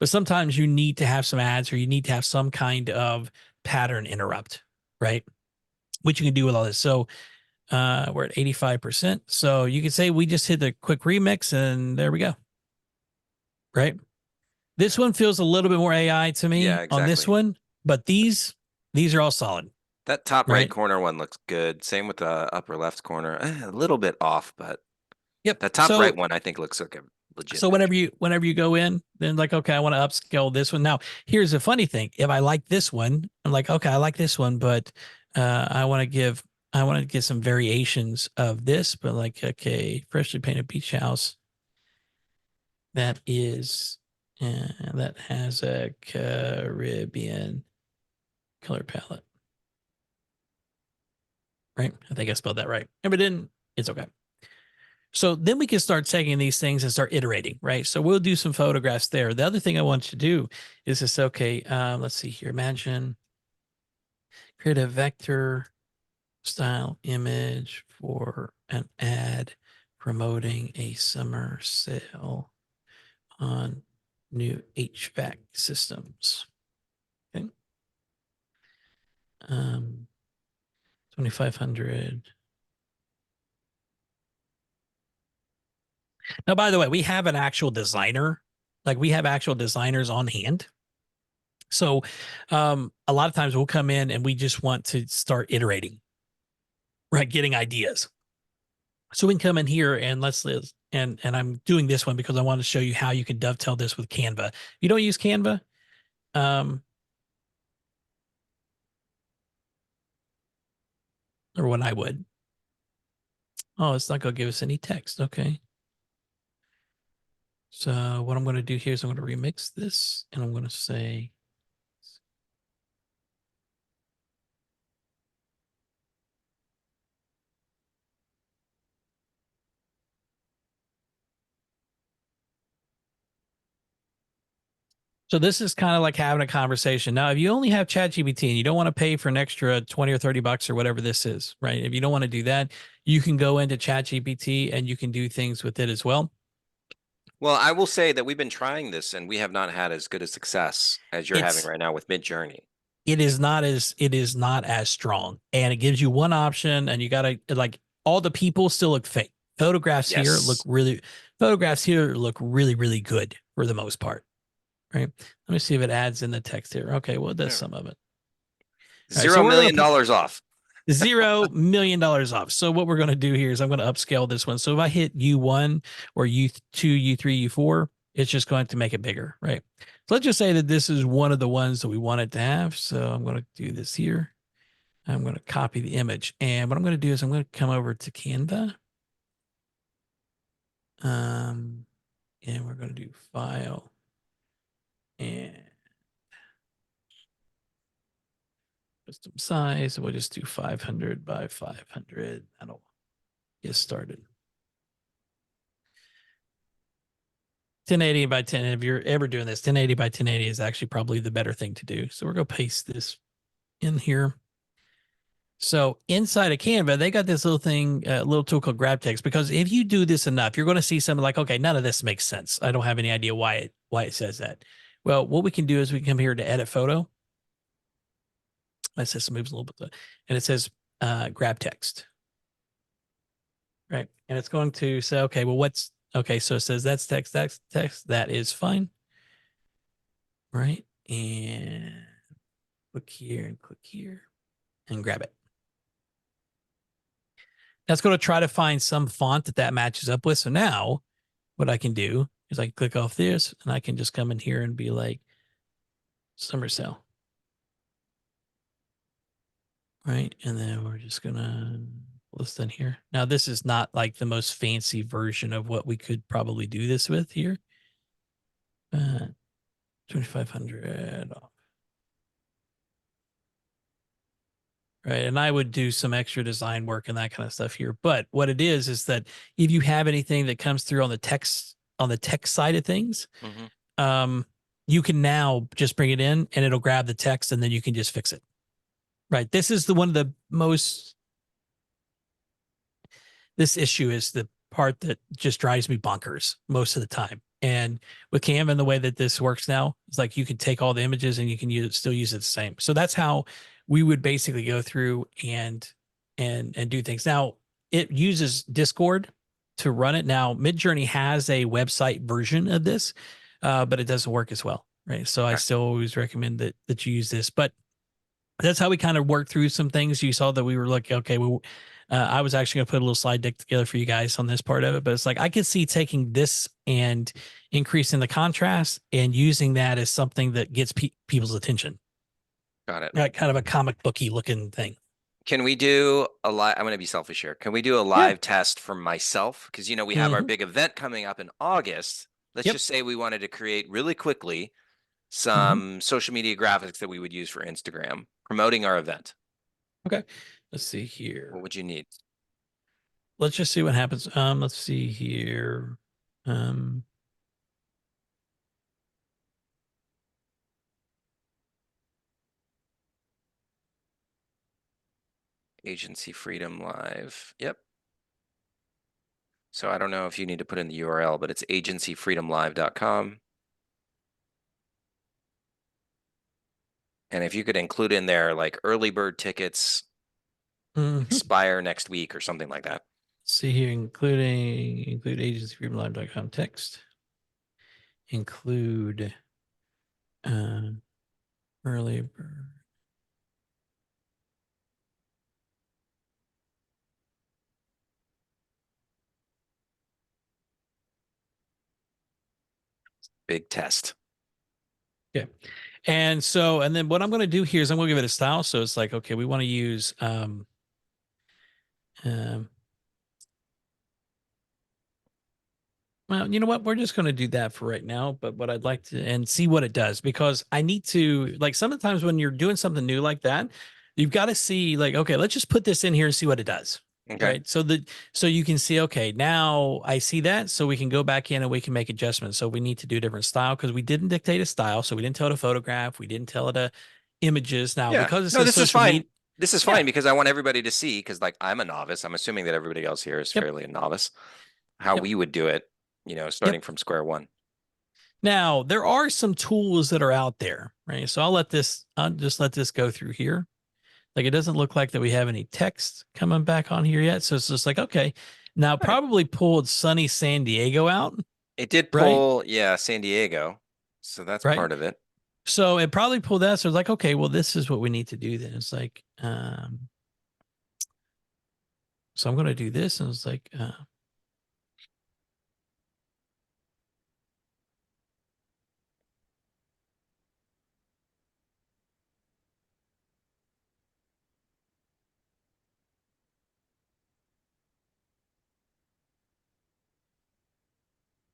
[SPEAKER 1] But sometimes you need to have some ads or you need to have some kind of pattern interrupt, right? Which you can do with all this. So we're at 85%. So you can say we just hit the quick remix and there we go. Right. This one feels a little bit more AI to
[SPEAKER 2] Yeah,
[SPEAKER 1] me on this
[SPEAKER 2] exactly.
[SPEAKER 1] one, but these are all solid.
[SPEAKER 2] That top right
[SPEAKER 1] Right.
[SPEAKER 2] corner one looks good. Same with the upper left corner. A little bit off, but
[SPEAKER 1] Yep.
[SPEAKER 2] that top right one I think looks like a legit
[SPEAKER 1] So
[SPEAKER 2] picture.
[SPEAKER 1] whenever you go in, then like, okay, I want to upscale this one. Now, here's the funny thing. If I like this one, I'm like, okay, I like this one, but I want to get some variations of this, but like, okay, freshly painted beach house. That is, that has a Caribbean color palette, right? I think I spelled that right. If I didn't, it's okay. So then we can start taking these things and start iterating, right? So we'll do some photographs there. The other thing I want to do is this, okay, let's see here. Imagine create a vector style image for an ad promoting a summer sale on new HVAC systems. Okay. 2,500. Now, by the way, we have an actual designer. Like we have actual designers on hand. So a lot of times we'll come in and we just want to start iterating, right? Getting ideas. So we can come in here and and I'm doing this one because I want to show you how you can dovetail this with Canva. You don't use Canva, um, or what I would. Oh, it's not going to give us any text. Okay. So what I'm going to do here is I'm going to remix this and I'm going to say, so this is kind of like having a conversation. Now, if you only have ChatGPT and you don't want to pay for an extra 20 or 30 bucks or whatever this is, right? If you don't want to do that, you can go into ChatGPT and you can do things with it as well.
[SPEAKER 2] Well, I will say that we've been trying this and we have not had as good a success as you're having
[SPEAKER 1] It's
[SPEAKER 2] right now with MidJourney.
[SPEAKER 1] it is not as strong, and it gives you one option, and you gotta like all the people still look fake.
[SPEAKER 2] Yes.
[SPEAKER 1] Photographs here look really really good for the most part, right? Let me see if it adds in the text here. Okay, well it does
[SPEAKER 2] Yeah.
[SPEAKER 1] some of it. All right, so
[SPEAKER 2] $0
[SPEAKER 1] we're gonna
[SPEAKER 2] million
[SPEAKER 1] put
[SPEAKER 2] off.
[SPEAKER 1] $0 million off. So what we're going to do here is I'm going to upscale this one. So if I hit U1 or U2, U3, U4, it's just going to make it bigger, right? So let's just say that this is one of the ones that we wanted to have. So I'm going to do this here. I'm going to copy the image. And what I'm going to do is I'm going to come over to Canva. And we're going to do file and custom size. We'll just do 500 by 500. That'll get started. 1080 by 10. If you're ever doing this, 1080 by 1080 is actually probably the better thing to do. So we're going to paste this in here. So inside of Canva, they got this little thing, little tool called grab text, because if you do this enough, you're going to see something like, okay, none of this makes sense. I don't have any idea why it says that. Well, what we can do is we can come here to edit photo. My system moves a little bit, and it says grab text. Right. And it's going to say, okay, well, okay. So it says that's text, that is fine. Right. And click here and grab it. That's going to try to find some font that matches up with. So now what I can do is I can click off this and I can just come in here and be like summer sale. Right. And then we're just going to list in here. Now, this is not like the most fancy version of what we could probably do this with here. 2,500 off. Right. And I would do some extra design work and that kind of stuff here. But what it is that if you have anything that comes through on the text side of things, you can now just bring it in and it'll grab the text and then you can just fix it. Right. This is one of the most, this issue is the part that just drives me bonkers most of the time. And with Canva and the way that this works now, it's like you can take all the images and you can still use it the same. So that's how we would basically go through and do things. Now it uses Discord to run it. Now MidJourney has a website version of this, but it doesn't work as well, right? So I still always recommend that you use this. But that's how we kind of worked through some things. You saw that we were like, okay, well, I was actually going to put a little slide deck together for you guys on this part of it, but it's like I could see taking this and increasing the contrast and using that as something that gets people's attention.
[SPEAKER 2] Got it.
[SPEAKER 1] Right, kind of a comic booky looking thing.
[SPEAKER 2] Can we do a live? I'm going to be selfish here. Can we do a live test for myself? Because, we have our big event coming up in August. Let's just say we wanted to create really quickly some social media graphics that we would use for Instagram promoting our event.
[SPEAKER 1] Okay. Let's see here.
[SPEAKER 2] What would you need?
[SPEAKER 1] Let's just see what happens. Let's see here.
[SPEAKER 2] Agency Freedom Live. Yep. So I don't know if you need to put in the URL, but it's agencyfreedomlive.com. And if you could include in there like early bird tickets expire next week or something like that.
[SPEAKER 1] See here, include agencyfreedomlive.com text. Include early bird.
[SPEAKER 2] Big test.
[SPEAKER 1] Okay. And then what I'm going to do here is I'm going to give it a style. So it's like, okay, we want to use Well, you know what? We're just going to do that for right now. But what I'd like to and see what it does, because I need to, like, sometimes when you're doing something new like that, you've got to see, like, okay, let's just put this in here and see what it does.
[SPEAKER 2] Okay.
[SPEAKER 1] Right. So you can see, okay, now I see that. So we can go back in and we can make adjustments. So we need to do a different style because we didn't dictate a style. So we didn't tell it a photograph. We didn't tell it a images. Now,
[SPEAKER 2] Yeah.
[SPEAKER 1] because it
[SPEAKER 2] No,
[SPEAKER 1] says
[SPEAKER 2] this is
[SPEAKER 1] social
[SPEAKER 2] fine.
[SPEAKER 1] media.
[SPEAKER 2] This is
[SPEAKER 1] Yeah.
[SPEAKER 2] fine because I want everybody to see, because like I'm a novice. I'm assuming that everybody else here is
[SPEAKER 1] Yep.
[SPEAKER 2] fairly a novice. How
[SPEAKER 1] Yep.
[SPEAKER 2] we would do it, starting
[SPEAKER 1] Yep.
[SPEAKER 2] from square one.
[SPEAKER 1] Now, there are some tools that are out there, right? So I'll just let this go through here. Like, it doesn't look like that we have any text coming back on here yet. So it's just like, okay, now
[SPEAKER 2] Right.
[SPEAKER 1] probably pulled sunny San Diego out,
[SPEAKER 2] It did
[SPEAKER 1] right?
[SPEAKER 2] pull, yeah, San Diego. So that's
[SPEAKER 1] Right.
[SPEAKER 2] part of it.
[SPEAKER 1] So it probably pulled that. So it's like, okay, well, this is what we need to do then. It's like, so I'm going to do this. And it's like,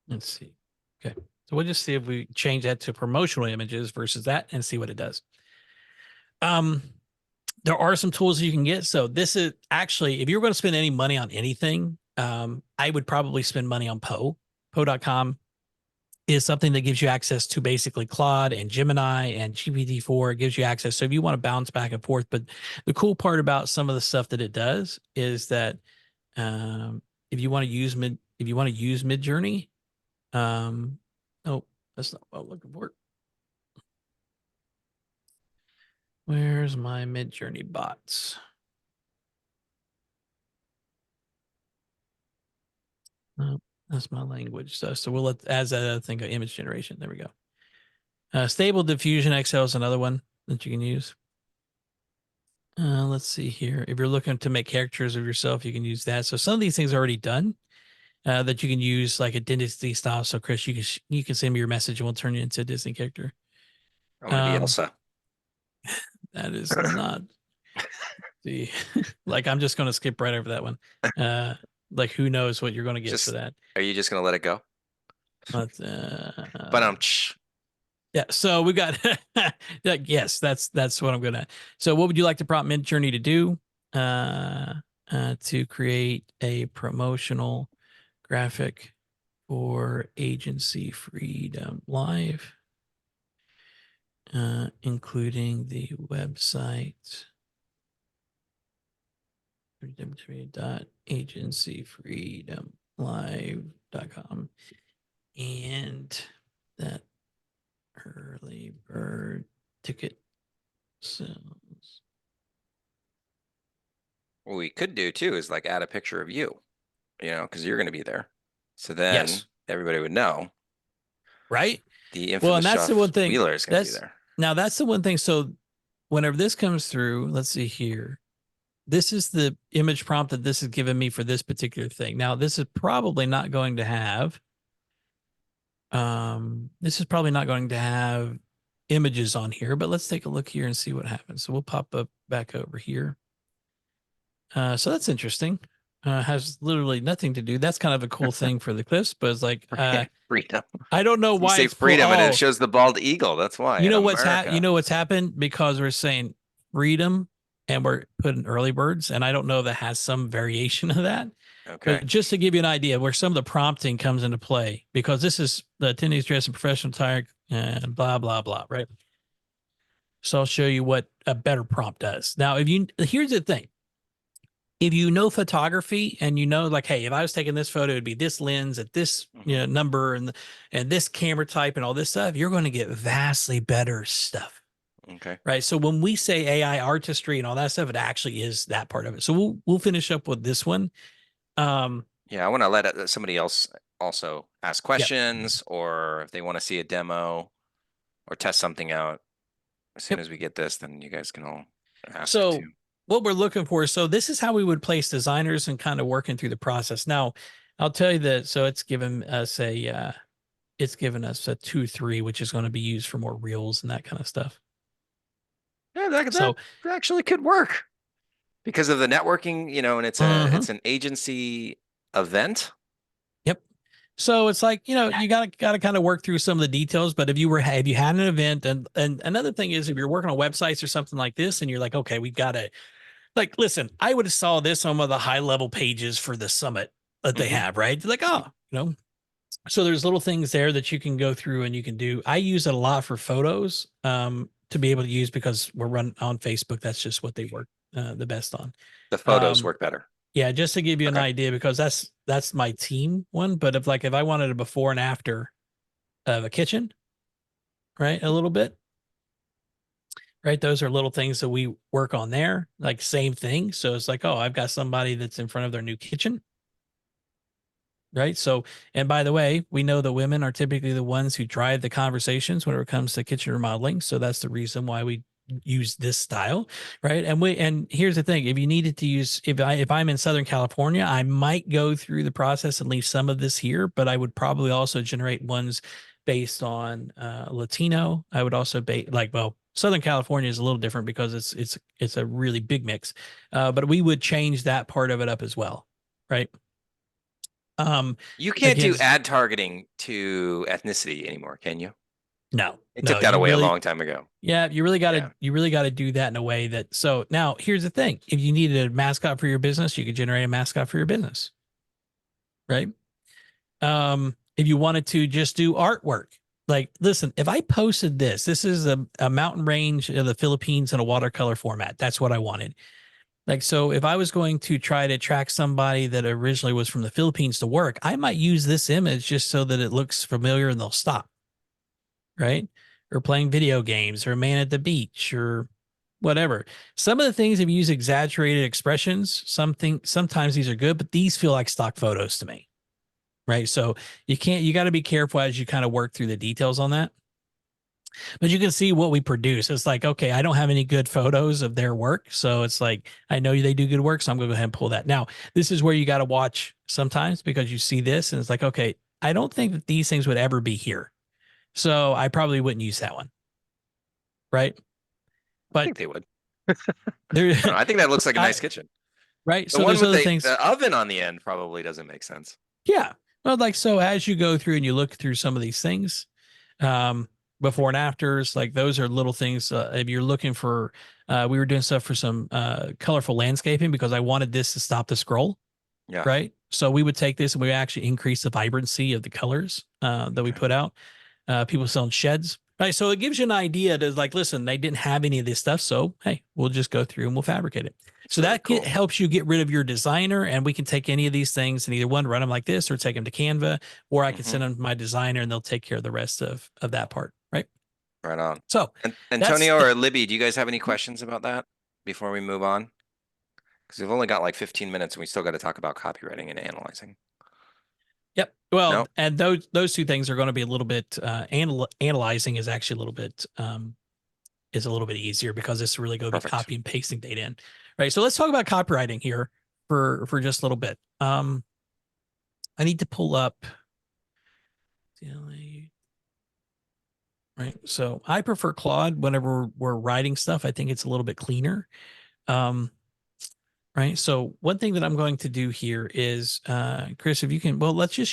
[SPEAKER 1] let's see. Okay. So we'll just see if we change that to promotional images versus that and see what it does. There are some tools you can get. So this is actually, if you're going to spend any money on anything, I would probably spend money on Poe. Poe.com is something that gives you access to basically Claude and Gemini and GPT-4. It gives you access. So if you want to bounce back and forth, but the cool part about some of the stuff that it does is that if you want to use MidJourney, oh, that's not what I'm looking for. Where's my MidJourney bots? Oh, that's my language stuff. So we'll let as that other thing go, image generation. There we go. Stable diffusion XL is another one that you can use. Let's see here. If you're looking to make characters of yourself, you can use that. So some of these things are already done that you can use like a Disney style. So Chris, you can send me your message and we'll turn you into a Disney character.
[SPEAKER 2] I want to be Elsa.
[SPEAKER 1] That is not the like, I'm just going to skip right over that one. Like, who knows what you're going to get for that.
[SPEAKER 2] Are you just going to let it go?
[SPEAKER 1] But
[SPEAKER 2] But
[SPEAKER 1] yeah, so we got yes, that's what I'm gonna. So what would you like the prompt MidJourney to do? To create a promotional graphic for Agency Freedom Live, including the website www.agencyfreedomlive.com and that early bird ticket sales.
[SPEAKER 2] what we could do too is like add a picture of you, because you're going to be there. So then everybody would know.
[SPEAKER 1] Right?
[SPEAKER 2] The infamous
[SPEAKER 1] well, and that's the one thing.
[SPEAKER 2] Wheeler is going to be there.
[SPEAKER 1] Now, that's the one thing. So whenever this comes through, let's see here. This is the image prompt that this has given me for this particular thing. Now, this is probably not going to have images on here, but let's take a look here and see what happens. So we'll pop up back over here. So that's interesting. Has literally nothing to do. That's kind of a cool thing for the clips, but it's like
[SPEAKER 2] freedom.
[SPEAKER 1] I don't know why
[SPEAKER 2] you say freedom and it shows the bald eagle. That's why.
[SPEAKER 1] You know what's happened because we're saying freedom and we're putting early birds, and I don't know if that has some variation of that.
[SPEAKER 2] Okay.
[SPEAKER 1] But just to give you an idea where some of the prompting comes into play, because this is the attendees dressed in professional attire and blah, blah, blah, right? So I'll show you what a better prompt does. Now, here's the thing. If you know photography and you know, like, hey, if I was taking this photo, it'd be this lens at this number and this camera type and all this stuff, you're going to get vastly better stuff.
[SPEAKER 2] Okay.
[SPEAKER 1] Right. So when we say AI artistry and all that stuff, it actually is that part of it. So we'll finish up with this one.
[SPEAKER 2] Yeah, I want to let somebody else also ask questions, or if they want to see a demo or test something out. As soon as we get this, then you guys can all ask too.
[SPEAKER 1] What we're looking for. So this is how we would place designers and kind of working through the process. Now, I'll tell you that. So it's given us a 2.3, which is going to be used for more reels and that kind of stuff.
[SPEAKER 2] Yeah, that actually could work because of the networking, and it's an agency event.
[SPEAKER 1] Yep. So it's like, you gotta kind of work through some of the details. But if you had an event, and another thing is, if you're working on websites or something like this, and you're like, okay, we've got to, like, listen, I would have saw this on one of the high level pages for the summit that they have, right? They're like, oh, so there's little things there that you can go through and you can do. I use it a lot for photos, to be able to use, because we're run on Facebook. That's just what they work the best on.
[SPEAKER 2] The photos
[SPEAKER 1] Um,
[SPEAKER 2] work better.
[SPEAKER 1] yeah, just to give you an
[SPEAKER 2] Okay.
[SPEAKER 1] idea, because that's my team one. But if I wanted a before and after of a kitchen, right, a little bit, right, those are little things that we work on there, like same thing. So it's like, oh, I've got somebody that's in front of their new kitchen, right? So, and by the way, we know that women are typically the ones who drive the conversations when it comes to kitchen remodeling. So that's the reason why we use this style, right? And here's the thing: if you needed to use, if I'm in Southern California, I might go through the process and leave some of this here, but I would probably also generate ones based on Latino. I would also well, Southern California is a little different because it's a really big mix, but we would change that part of it up as well, right?
[SPEAKER 2] You can't
[SPEAKER 1] Again,
[SPEAKER 2] do ad targeting to ethnicity anymore, can you?
[SPEAKER 1] no,
[SPEAKER 2] They
[SPEAKER 1] no,
[SPEAKER 2] took that
[SPEAKER 1] you
[SPEAKER 2] away a
[SPEAKER 1] really,
[SPEAKER 2] long time ago.
[SPEAKER 1] yeah,
[SPEAKER 2] Yeah.
[SPEAKER 1] you really got to do that in a way that, so now here's the thing. If you needed a mascot for your business, you could generate a mascot for your business, right? If you wanted to just do artwork, like, listen, if I posted this is a mountain range of the Philippines in a watercolor format. That's what I wanted. Like, so if I was going to try to attract somebody that originally was from the Philippines to work, I might use this image just so that it looks familiar and they'll stop, right? Or playing video games, or a man at the beach, or whatever. Some of the things, if you use exaggerated expressions, sometimes these are good, but these feel like stock photos to me, right? So you got to be careful as you kind of work through the details on that. But you can see what we produce. It's like, okay, I don't have any good photos of their work. So it's like, I know they do good work. So I'm going to go ahead and pull that. Now, this is where you got to watch sometimes, because you see this and it's like, okay, I don't think that these things would ever be here. So I probably wouldn't use that one. Right.
[SPEAKER 2] I
[SPEAKER 1] But
[SPEAKER 2] think they would.
[SPEAKER 1] there,
[SPEAKER 2] I don't know. I think that looks like a nice
[SPEAKER 1] I,
[SPEAKER 2] kitchen.
[SPEAKER 1] right.
[SPEAKER 2] The
[SPEAKER 1] So
[SPEAKER 2] one
[SPEAKER 1] there's
[SPEAKER 2] with
[SPEAKER 1] other
[SPEAKER 2] the
[SPEAKER 1] things.
[SPEAKER 2] oven on the end probably doesn't make sense.
[SPEAKER 1] Yeah. Well, like, so as you go through and you look through some of these things, um, before and afters, like, those are little things. If you're looking for, we were doing stuff for some colorful landscaping, because I wanted this to stop the scroll,
[SPEAKER 2] Yeah.
[SPEAKER 1] right? So we would take this and we would actually increase the vibrancy of the colors that we
[SPEAKER 2] Okay.
[SPEAKER 1] put out. People selling sheds, right? So it gives you an idea to, like, listen, they didn't have any of this stuff. So, hey, we'll just go through and we'll fabricate it.
[SPEAKER 2] It's
[SPEAKER 1] So
[SPEAKER 2] really
[SPEAKER 1] that
[SPEAKER 2] cool.
[SPEAKER 1] helps you get rid of your designer, and we can take any of these things and either one, run them like this, or take them to Canva, or I can send them to my designer and they'll take care of the rest of that part. Right.
[SPEAKER 2] Right on.
[SPEAKER 1] So
[SPEAKER 2] And
[SPEAKER 1] that's
[SPEAKER 2] Antonio or Libby, do you guys have any questions about that before we move on? Because we've only got like 15 minutes and we still got to talk about copywriting and analyzing.
[SPEAKER 1] Yep. Well,
[SPEAKER 2] No?
[SPEAKER 1] and those two things are going to be a little bit analyzing is actually a little bit is a little bit easier, because it's really going to be
[SPEAKER 2] Perfect.
[SPEAKER 1] copy and pasting data in. Right. So let's talk about copywriting here for just a little bit. I need to pull up, right. So I prefer Claude whenever we're writing stuff. I think it's a little bit cleaner. Um, right. So one thing that I'm going to do here is, Chris, if you can, well, let's just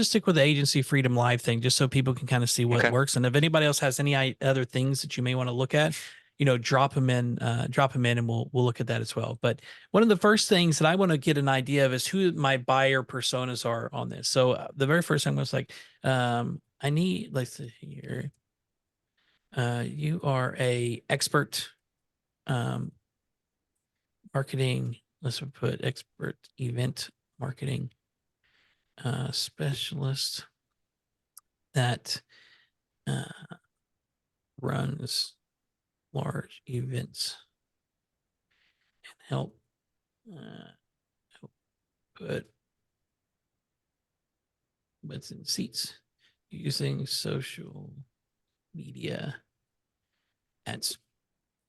[SPEAKER 1] stick with the Agency Freedom Live thing, just so people can kind of see what
[SPEAKER 2] Okay.
[SPEAKER 1] works. And if anybody else has any other things that you may want to look at, drop them in, and we'll look at that as well. But one of the first things that I want to get an idea of is who my buyer personas are on this. So the very first time was like, let's see here. You are a expert, um, marketing. Let's put expert event marketing specialist that runs large events and help put butts in seats using social media ads.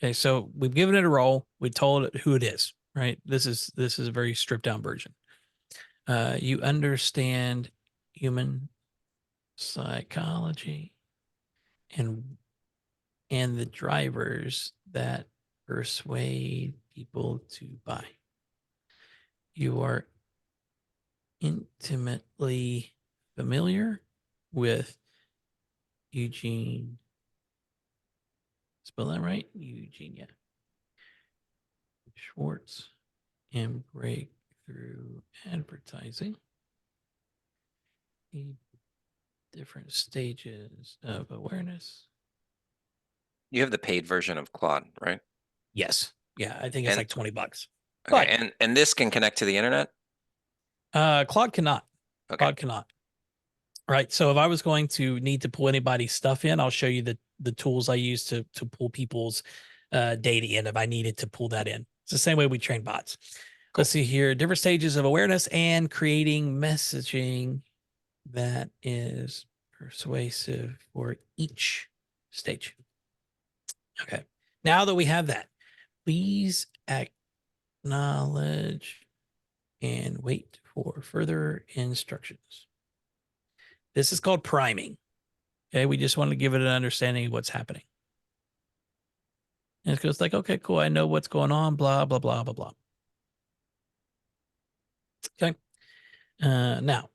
[SPEAKER 1] Okay, so we've given it a role. We told it who it is, right? This is a very stripped down version. You understand human psychology and the drivers that persuade people to buy. You are intimately familiar with Eugene? Spell that right? Eugene, yeah. Schwartz and breakthrough advertising. The different stages of awareness.
[SPEAKER 2] You have the paid version of Claude, right?
[SPEAKER 1] Yes. Yeah, I think it's
[SPEAKER 2] And-
[SPEAKER 1] like $20.
[SPEAKER 2] Okay,
[SPEAKER 1] But
[SPEAKER 2] and this can connect to the internet?
[SPEAKER 1] Claude cannot.
[SPEAKER 2] Okay.
[SPEAKER 1] Claude cannot. Right. So if I was going to need to pull anybody's stuff in, I'll show you the tools I use to pull people's data in if I needed to pull that in. It's the same way we train bots.
[SPEAKER 2] Cool.
[SPEAKER 1] Let's see here. Different stages of awareness and creating messaging that is persuasive for each stage. Okay. Now that we have that, please acknowledge and wait for further instructions. This is called priming. Okay. We just want to give it an understanding of what's happening. And it goes like, okay, cool. I know what's going on, blah, blah, blah, blah, blah. Okay. Now,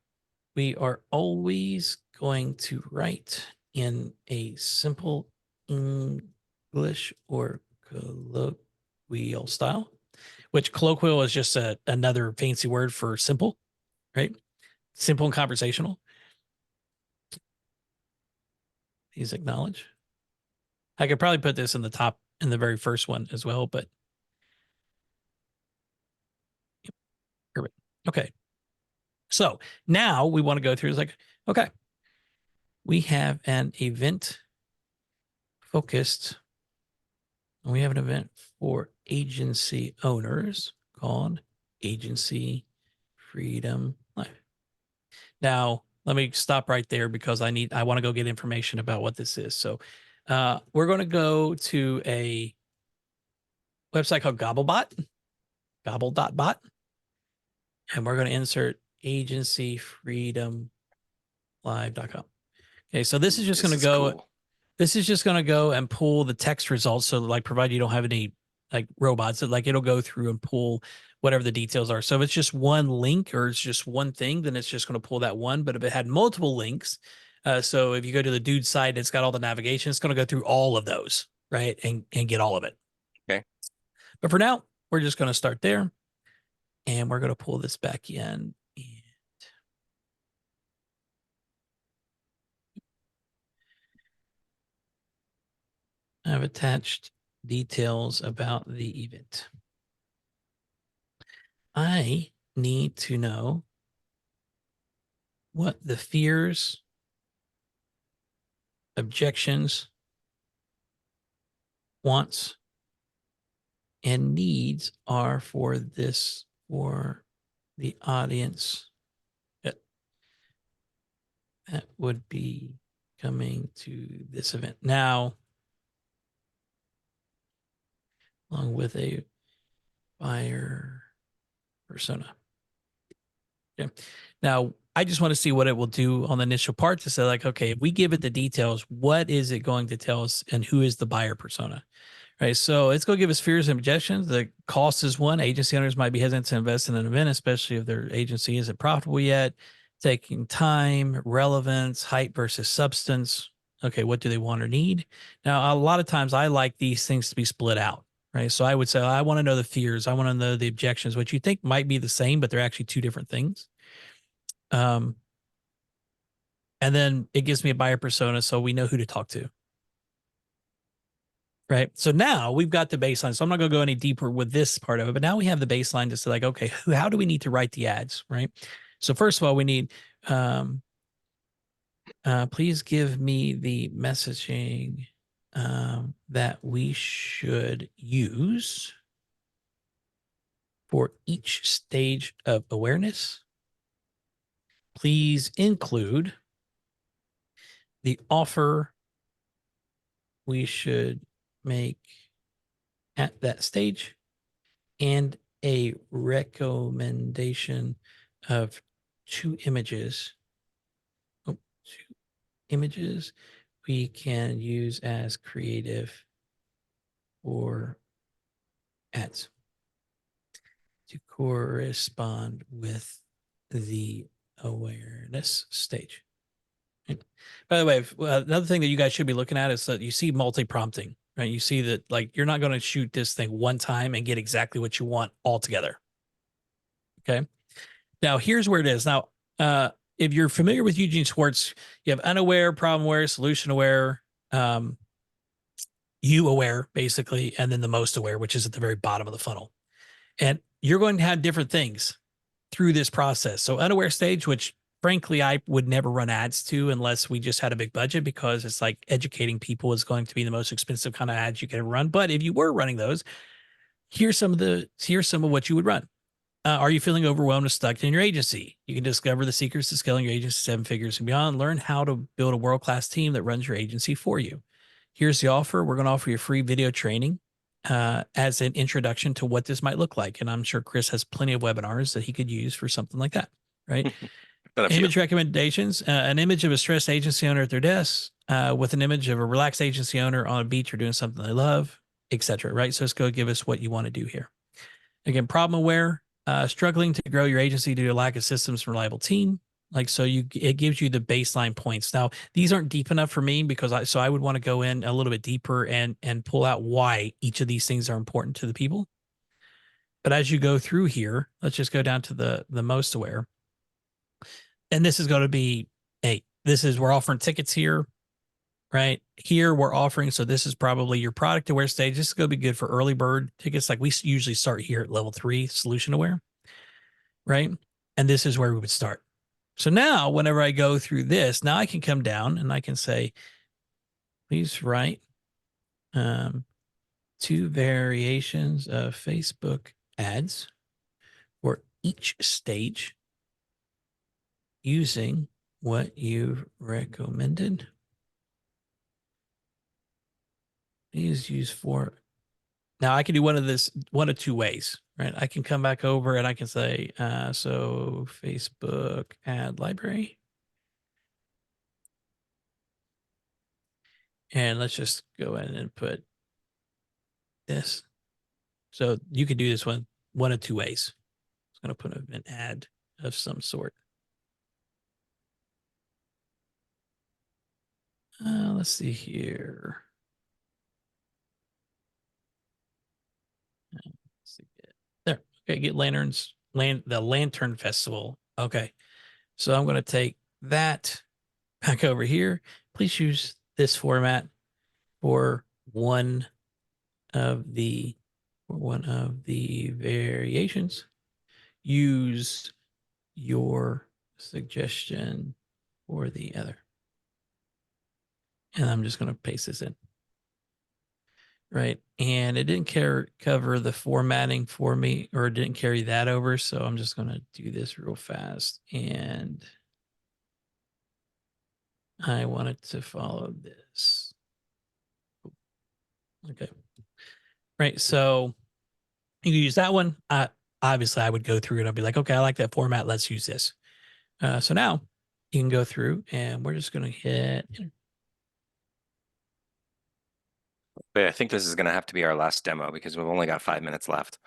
[SPEAKER 1] we are always going to write in a simple English or colloquial style, which colloquial is just another fancy word for simple, right? Simple and conversational. Please acknowledge. I could probably put this in the top in the very first one as well, but perfect. Okay. So now we want to go through is like, okay, we have an event focused. We have an event for agency owners called Agency Freedom Life. Now, let me stop right there because I want to go get information about what this is. So we're going to go to a website called Gobblebot, gobble.bot, and we're going to insert agencyfreedomlive.com. Okay, so this is just going to go.
[SPEAKER 2] Cool.
[SPEAKER 1] This is just going to go and pull the text results. So like, provided you don't have any like robots, like it'll go through and pull whatever the details are. So if it's just one link or it's just one thing, then it's just going to pull that one. But if it had multiple links, so if you go to the dude's site, it's got all the navigation, it's going to go through all of those, right? And get all of it.
[SPEAKER 2] Okay.
[SPEAKER 1] But for now, we're just going to start there and we're going to pull this back in. I've attached details about the event. I need to know what the fears, objections, wants, and needs are for this, for the audience that would be coming to this event. Now, along with a buyer persona. Okay. Now, I just want to see what it will do on the initial part to say like, okay, if we give it the details, what is it going to tell us and who is the buyer persona? Right. So it's going to give us fears and objections. The cost is one. Agency owners might be hesitant to invest in an event, especially if their agency isn't profitable yet. Taking time, relevance, height versus substance. Okay, what do they want or need? Now, a lot of times I like these things to be split out. Right. So I would say, I want to know the fears. I want to know the objections, which you think might be the same, but they're actually two different things. And then it gives me a buyer persona. So we know who to talk to. Right. So now we've got the baseline. So I'm not going to go any deeper with this part of it, but now we have the baseline to say like, okay, how do we need to write the ads? Right. So first of all, we need, please give me the messaging that we should use for each stage of awareness. Please include the offer we should make at that stage and a recommendation of two images. Two images we can use as creative or ads to correspond with the awareness stage. Right? By the way, another thing that you guys should be looking at is that you see multi-prompting, right? You see that like you're not going to shoot this thing one time and get exactly what you want altogether. Okay. Now here's where it is. Now, if you're familiar with Eugene Schwartz, you have unaware, problem aware, solution aware, you aware, basically, and then the most aware, which is at the very bottom of the funnel. And you're going to have different things through this process. So unaware stage, which frankly, I would never run ads to unless we just had a big budget, because it's like educating people is going to be the most expensive kind of ads you can run. But if you were running those, here's some of what you would run. Are you feeling overwhelmed or stuck in your agency? You can discover the secrets to scaling your agency 7 figures and beyond. Learn how to build a world-class team that runs your agency for you. Here's the offer. We're going to offer you free video training as an introduction to what this might look like. And I'm sure Chris has plenty of webinars that he could use for something like that, right? Image recommendations, an image of a stressed agency owner at their desk with an image of a relaxed agency owner on a beach or doing something they love, etc. Right? So let's go give us what you want to do here. Again, problem aware, struggling to grow your agency due to lack of systems and reliable team. Like, so it gives you the baseline points. Now, these aren't deep enough for me because I would want to go in a little bit deeper and pull out why each of these things are important to the people. But as you go through here, let's just go down to the most aware. And this is going to be, hey, we're offering tickets here, right? Here we're offering, so this is probably your product aware stage. This is going to be good for early bird tickets. Like we usually start here at level 3, solution aware, right? And this is where we would start. So now whenever I go through this, now I can come down and I can say, please write 2 variations of Facebook ads for each stage using what you've recommended. Please use for. Now I can do one of 2 ways, right? I can come back over and I can say, so Facebook ad library. And let's just go in and put this. So you can do this one of 2 ways. I'm going to put an ad of some sort. Let's see here. Let's see. There. Okay, get lanterns. The Lantern Festival. Okay. So I'm going to take that back over here. Please use this format for one of the variations. Use your suggestion for the other. And I'm just going to paste this in. Right. And it didn't cover the formatting for me, or it didn't carry that over. So I'm just going to do this real fast. And I wanted to follow this. Okay. Right. So you can use that one. Obviously, I would go through and I'll be like, okay, I like that format. Let's use this. So now you can go through and we're just going to hit.
[SPEAKER 2] But I think this is going to have to be our last demo because we've only got 5 minutes left.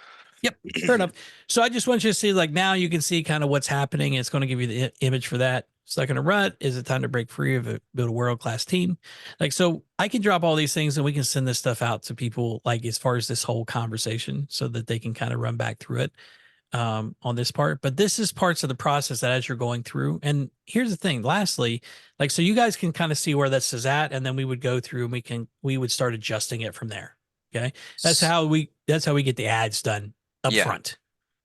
[SPEAKER 1] Yep, fair enough. So I just want you to see, like, now you can see kind of what's happening. It's going to give you the image for that. Stuck in a rut. Is it time to break free of build a world-class team? Like, so I can drop all these things and we can send this stuff out to people, like, as far as this whole conversation, so that they can kind of run back through it on this part. But this is parts of the process that as you're going through. And here's the thing, lastly, like, so you guys can kind of see where this is at, and then we would go through and we would start adjusting it from there. Okay. That's how we get the ads done up front.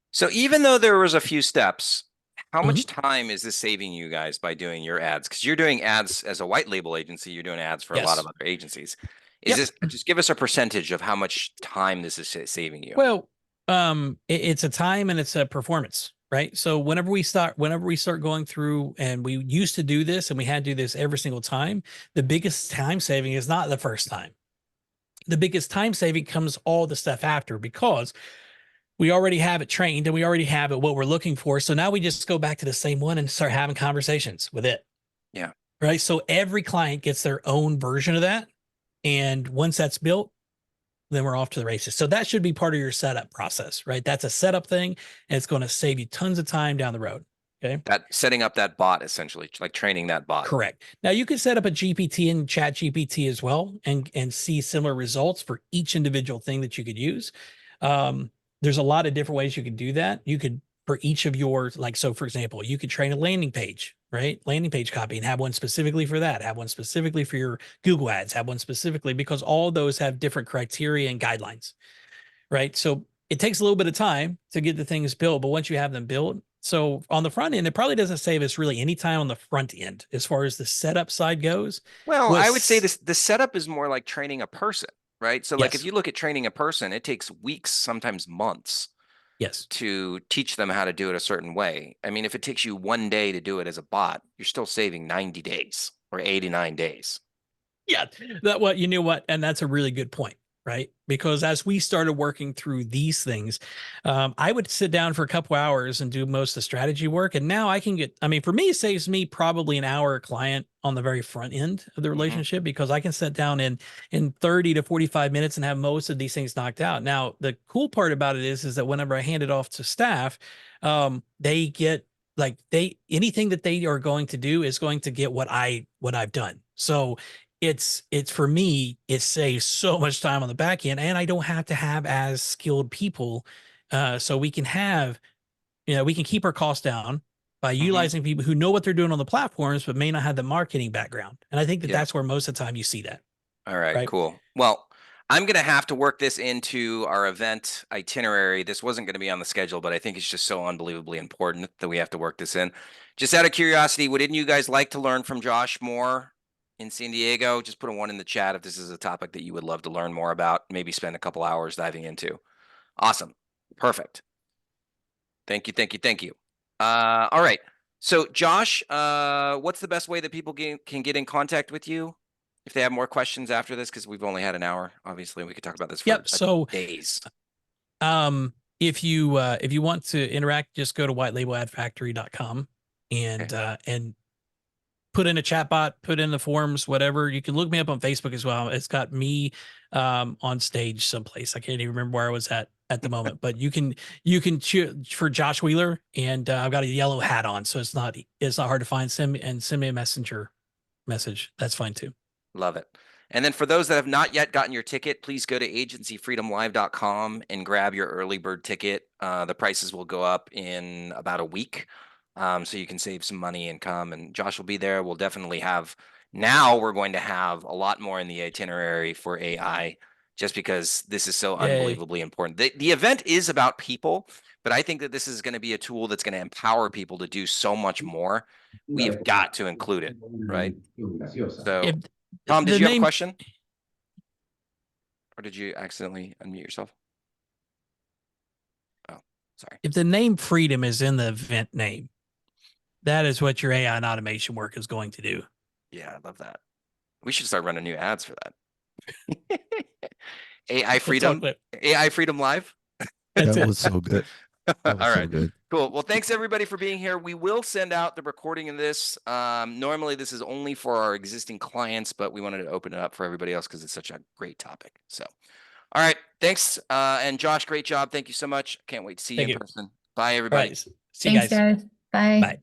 [SPEAKER 2] So even though there was a few steps, how much time is this saving you guys by doing your ads? Because you're doing ads as a white label agency, you're doing ads for a lot of other agencies. Is this, just give us a percentage of how much time this is saving you?
[SPEAKER 1] Well, it's a time and it's a performance, right? So whenever we start going through, and we used to do this and we had to do this every single time, the biggest time saving is not the first time. The biggest time saving comes all the stuff after, because we already have it trained and we already have it what we're looking for. So now we just go back to the same one and start having conversations with it.
[SPEAKER 2] Yeah.
[SPEAKER 1] Right. So every client gets their own version of that. And once that's built, then we're off to the races. So that should be part of your setup process, right? That's a setup thing, and it's going to save you tons of time down the road. Okay.
[SPEAKER 2] That setting up that bot, essentially, like training that bot.
[SPEAKER 1] Correct. Now you can set up a GPT and ChatGPT as well and see similar results for each individual thing that you could use. There's a lot of different ways you can do that. You could, for each of your, like, so for example, you could train a landing page, right? Landing page copy, and have one specifically for that, have one specifically for your Google ads, have one specifically, because all those have different criteria and guidelines, right? So it takes a little bit of time to get the things built, but once you have them built, so on the front end, it probably doesn't save us really any time on the front end as far as the setup side goes.
[SPEAKER 2] Well, I would say
[SPEAKER 1] Was
[SPEAKER 2] the setup is more like training a person, right? So like if
[SPEAKER 1] yes,
[SPEAKER 2] you look at training a person, it takes weeks, sometimes months
[SPEAKER 1] yes,
[SPEAKER 2] to teach them how to do it a certain way. I mean, if it takes you 1 day to do it as a bot, you're still saving 90 days or 89 days.
[SPEAKER 1] yeah. That what you know what, and that's a really good point, right? Because as we started working through these things, I would sit down for a couple hours and do most of the strategy work, and now I can get. I mean, for me, it saves me probably an hour a client on the very front end of the relationship, because I can sit down in 30 to 45 minutes and have most of these things knocked out. Now, the cool part about it is that whenever I hand it off to staff, they get, like, anything that they are going to do is going to get what I've done. So it's for me, it saves so much time on the back end, and I don't have to have as skilled people. So we can have, we can keep our costs down by utilizing people who know what they're doing on the platforms, but may not have the marketing background. And I think that
[SPEAKER 2] Yeah.
[SPEAKER 1] that's where most of the time you see that.
[SPEAKER 2] All right,
[SPEAKER 1] Right.
[SPEAKER 2] cool. Well, I'm going to have to work this into our event itinerary. This wasn't going to be on the schedule, but I think it's just so unbelievably important that we have to work this in. Just out of curiosity, wouldn't you guys like to learn from Josh more in San Diego? Just put a 1 in the chat if this is a topic that you would love to learn more about, maybe spend a couple hours diving into. Awesome. Perfect. Thank you, thank you, thank you. All right. So Josh, what's the best way that people can get in contact with you if they have more questions after this? Because we've only had an hour. Obviously, we could talk about this for
[SPEAKER 1] So
[SPEAKER 2] days.
[SPEAKER 1] if you want to interact, just go to whitelabeladfactory.com and put in a chat bot, put in the forums, whatever. You can look me up on Facebook as well. It's got me on stage someplace. I can't even remember where I was at the moment, but you can choose for Josh Wheeler, and I've got a yellow hat on, so it's not hard to find. Send me a messenger message. That's fine too.
[SPEAKER 2] Love it. And then for those that have not yet gotten your ticket, please go to agencyfreedomlive.com and grab your early bird ticket. The prices will go up in about a week. So you can save some money and come, and Josh will be there. We'll definitely have, now we're going to have a lot more in the itinerary for AI, just because this is so unbelievably important. The event is about people, but I think that this is going to be a tool that's going to empower people to do so much more. We've got to include it, right? So Tom, did you have a question? Or did you accidentally unmute yourself? Oh, sorry.
[SPEAKER 1] If the name freedom is in the event name, that is what your AI and automation work is going to do.
[SPEAKER 2] Yeah, I love that. We should start running new ads for that. AI Freedom, AI Freedom Live.
[SPEAKER 4] That was so good.
[SPEAKER 2] All right. So cool. Well, thanks everybody for being here. We will send out the recording of this. Normally this is only for our existing clients, but we wanted to open it up for everybody else because it's such a great topic. So, all right. Thanks. And Josh, great job. Thank you so much. Can't wait to see you in person. Bye, everybody.
[SPEAKER 1] See you guys.
[SPEAKER 3] Thanks, guys. Bye.
[SPEAKER 1] Bye.